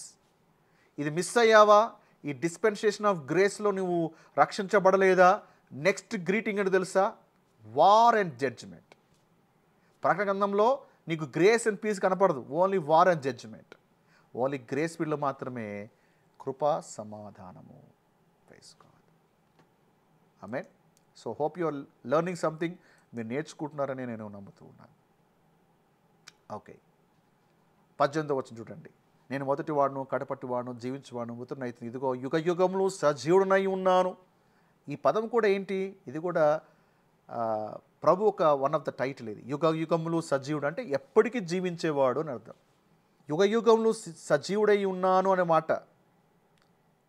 ఇది మిస్ అయ్యావా? ఈ డిస్పెన్సేషన్ ఆఫ్ గ్రేస్లో నువ్వు రక్షించబడలేదా? నెక్స్ట్ గ్రీటింగ్ ఏంటి తెలుసా? War and judgment. ప్రకటన గ్రంథంలో నీకు గ్రేస్ అండ్ పీస్ కనపడదు, only war and judgment. Only grace పీరియడ్లో మాత్రమే కృపా సమాధానము. Praise God. Amen. So hope you are learning something. మీరు నేర్చుకుంటున్నారని నేను నమ్ముతూ ఉన్నాను. ఓకే, 18వ వచనం చూడండి. నేను మొదటి వాడును, కడపట్టి వాడును, జీవించేవాడును, మృతుడనైతే ఇదిగో యుగ యుగములు సజీవుడనై ఉన్నాను. ఈ పదం కూడా ఏంటి? ఇది కూడా ప్రభు ఒక వన్ ఆఫ్ ద టైటిల్. ఇది యుగ యుగములు సజీవుడు అంటే ఎప్పటికీ జీవించేవాడు అని అర్థం. యుగ యుగములు సజీవుడై ఉన్నాను అనే మాట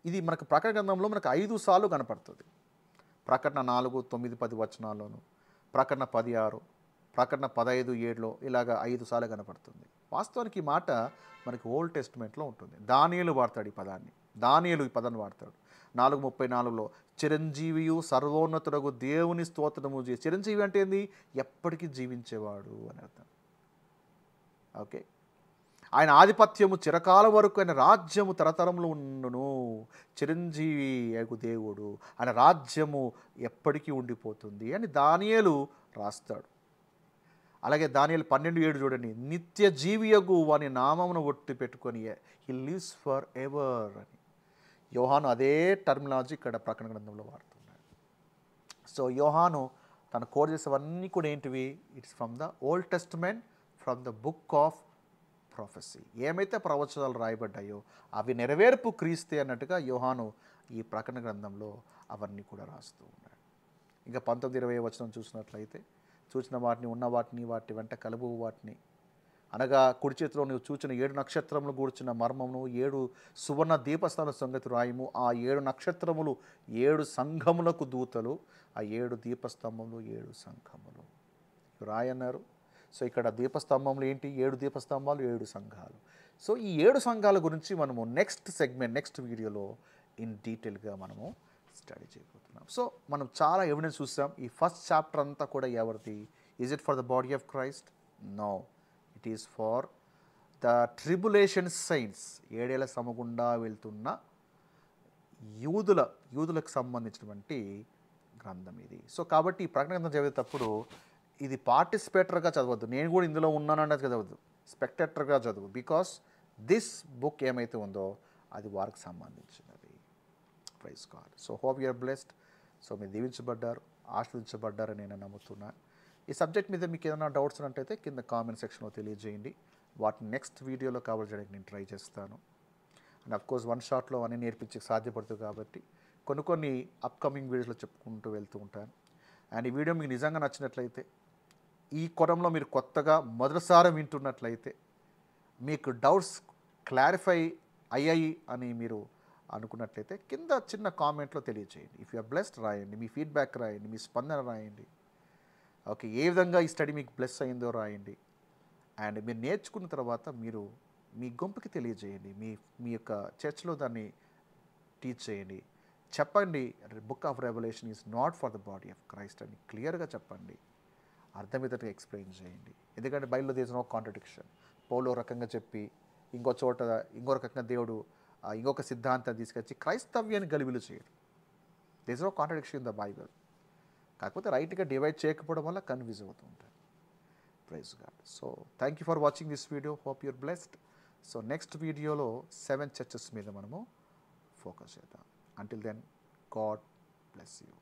ఇది మనకు ప్రకటన గ్రంథంలో మనకు 5 సార్లు కనపడుతుంది. ప్రకటన 4, 9, 10 వచనాల్లోను, ప్రకటన 16, ప్రకటన 15, 7లో ఇలాగ 5 సార్లు కనపడుతుంది. వాస్తవానికి ఈ మాట మనకి ఓల్డ్ టెస్టిమెంట్లో ఉంటుంది. దానియేలు వాడతాడు ఈ పదాన్ని. దానియేలు ఈ పదాన్ని వాడతాడు. 4:34లో చిరంజీవియు సర్వోన్నతుడగు దేవుని స్తోత్రము చేసి. చిరంజీవి అంటే ఏంది? ఎప్పటికీ జీవించేవాడు అని అర్థం. ఓకే, ఆయన ఆధిపత్యము చిరకాలం వరకు, ఆయన రాజ్యము తరతరములు ఉండును. చిరంజీవి అగు దేవుడు, ఆయన రాజ్యము ఎప్పటికీ ఉండిపోతుంది అని దానియేలు రాస్తాడు. అలాగే దానియేలు 12:7 చూడండి. నిత్య జీవియగు వాని నామమును ఒట్టి పెట్టుకొని హి లివ్స్ ఫర్ ఎవర్ అని. యోహాను అదే టర్మినాలజీ ఇక్కడ ప్రకటన గ్రంథంలో వాడుతున్నాడు. సో యోహాను తన కోడ్ చేసేవన్నీ కూడా ఏంటివి? It's from the old testament, from the book of ప్రొఫెసీ. ఏమైతే ప్రవచనాలు రాయబడ్డాయో అవి నెరవేర్పు క్రీస్తే అన్నట్టుగా యోహాను ఈ ప్రకటన గ్రంథంలో అవన్నీ కూడా రాస్తూ ఉన్నాడు. ఇంకా 19-20 వచనం చూసినట్లయితే, చూచిన వాటిని, ఉన్న వాటిని, వాటి వెంట కలుపు వాటిని, అనగా కుడి చేతిలో నువ్వు చూచిన 7 నక్షత్రములు గూర్చిన మర్మమును, 7 సువర్ణ దీపస్థాన సంగతి రాయము. ఆ 7 నక్షత్రములు 7 సంఘములకు దూతలు, ఆ 7 దీపస్తంభములు 7 సంఘములు రాయన్నారు. సో ఇక్కడ దీపస్తంభములు ఏంటి? 7 దీపస్తంభాలు, 7 సంఘాలు. సో ఈ 7 సంఘాల గురించి మనము నెక్స్ట్ సెగ్మెంట్, నెక్స్ట్ వీడియోలో ఇన్ డీటెయిల్గా మనము స్టడీ చేయబోతున్నాం. సో మనం చాలా ఎవిడెన్స్ చూసాం. ఈ ఫస్ట్ చాప్టర్ అంతా కూడా ఎవరిది? Is it for the body of Christ? No, it is for the tribulation saints. 7 ఏళ్ల శ్రమ గుండా వెళ్తున్న యూదులకు సంబంధించినటువంటి గ్రంథం ఇది. సో కాబట్టి ఈ ప్రకటన గ్రంథం చదివేటప్పుడు ఇది పార్టిసిపేటర్గా చదవద్దు. నేను కూడా ఇందులో ఉన్నానన్నది చదవద్దు, స్పెక్టేటర్గా చదువు. బికాస్ దిస్ బుక్ ఏమైతే ఉందో అది వారికి సంబంధించినది. Praise God. So hope you're blessed. So మీరు దీవించబడ్డారు, ఆశీర్వదించబడ్డారని నేను నమ్ముతున్నాను. ఈ సబ్జెక్ట్ మీద మీకు ఏదైనా డౌట్స్ ఉన్నట్టయితే కింద కామెంట్ సెక్షన్లో తెలియజేయండి. వాటిని నెక్స్ట్ వీడియోలో కవర్ చేయడానికి నేను ట్రై చేస్తాను. అండ్ అఫ్కోర్స్ వన్ షాట్లో అన్నీ నేర్పించే సాధ్యపడుతుంది కాబట్టి కొన్ని అప్కమింగ్ వీడియోస్లో చెప్పుకుంటూ వెళ్తూ ఉంటాను. అండ్ ఈ వీడియో మీకు నిజంగా నచ్చినట్లయితే ఈ కోణంలో మీరు కొత్తగా మొదటిసారి వింటున్నట్లయితే, మీకు డౌట్స్ క్లారిఫై అయ్యాయి అని మీరు అనుకున్నట్లయితే కింద చిన్న కామెంట్లో తెలియజేయండి. ఇఫ్ యు ఆర్ బ్లెస్డ్ రాయండి, మీ ఫీడ్బ్యాక్ రాయండి, మీ స్పందన రాయండి. ఓకే, ఏ విధంగా ఈ స్టడీ మీకు బ్లెస్ అయిందో రాయండి. అండ్ మీరు నేర్చుకున్న తర్వాత మీరు మీ గుంపుకి తెలియజేయండి. మీ మీ యొక్క చర్చ్లో దాన్ని టీచ్ చేయండి. చెప్పండి, book of Revelation is not for the body of Christ అని క్లియర్గా చెప్పండి. అర్థమయ్యేటట్టుగా ఎక్స్ప్లెయిన్ చేయండి. ఎందుకంటే బైబిల్లో దేర్ ఇస్ నో కాంట్రడిక్షన్. పౌలు ఒక రకంగా చెప్పి ఇంకో చోట ఇంకో రకంగా దేవుడు ఇంకొక సిద్ధాంతాన్ని తీసుకొచ్చి క్రైస్తవ్యాన్ని గలిబిలు చేయడు. There is no contradiction in the Bible. కాకపోతే రైట్గా డివైడ్ చేయకపోవడం వల్ల కన్ఫ్యూజ్ అవుతూ ఉంటాయి. Praise God. So thank you for watching this video. Hope you're blessed. So next వీడియోలో 7 చర్చెస్ మీద మనము ఫోకస్ చేద్దాం. Until then, God bless you.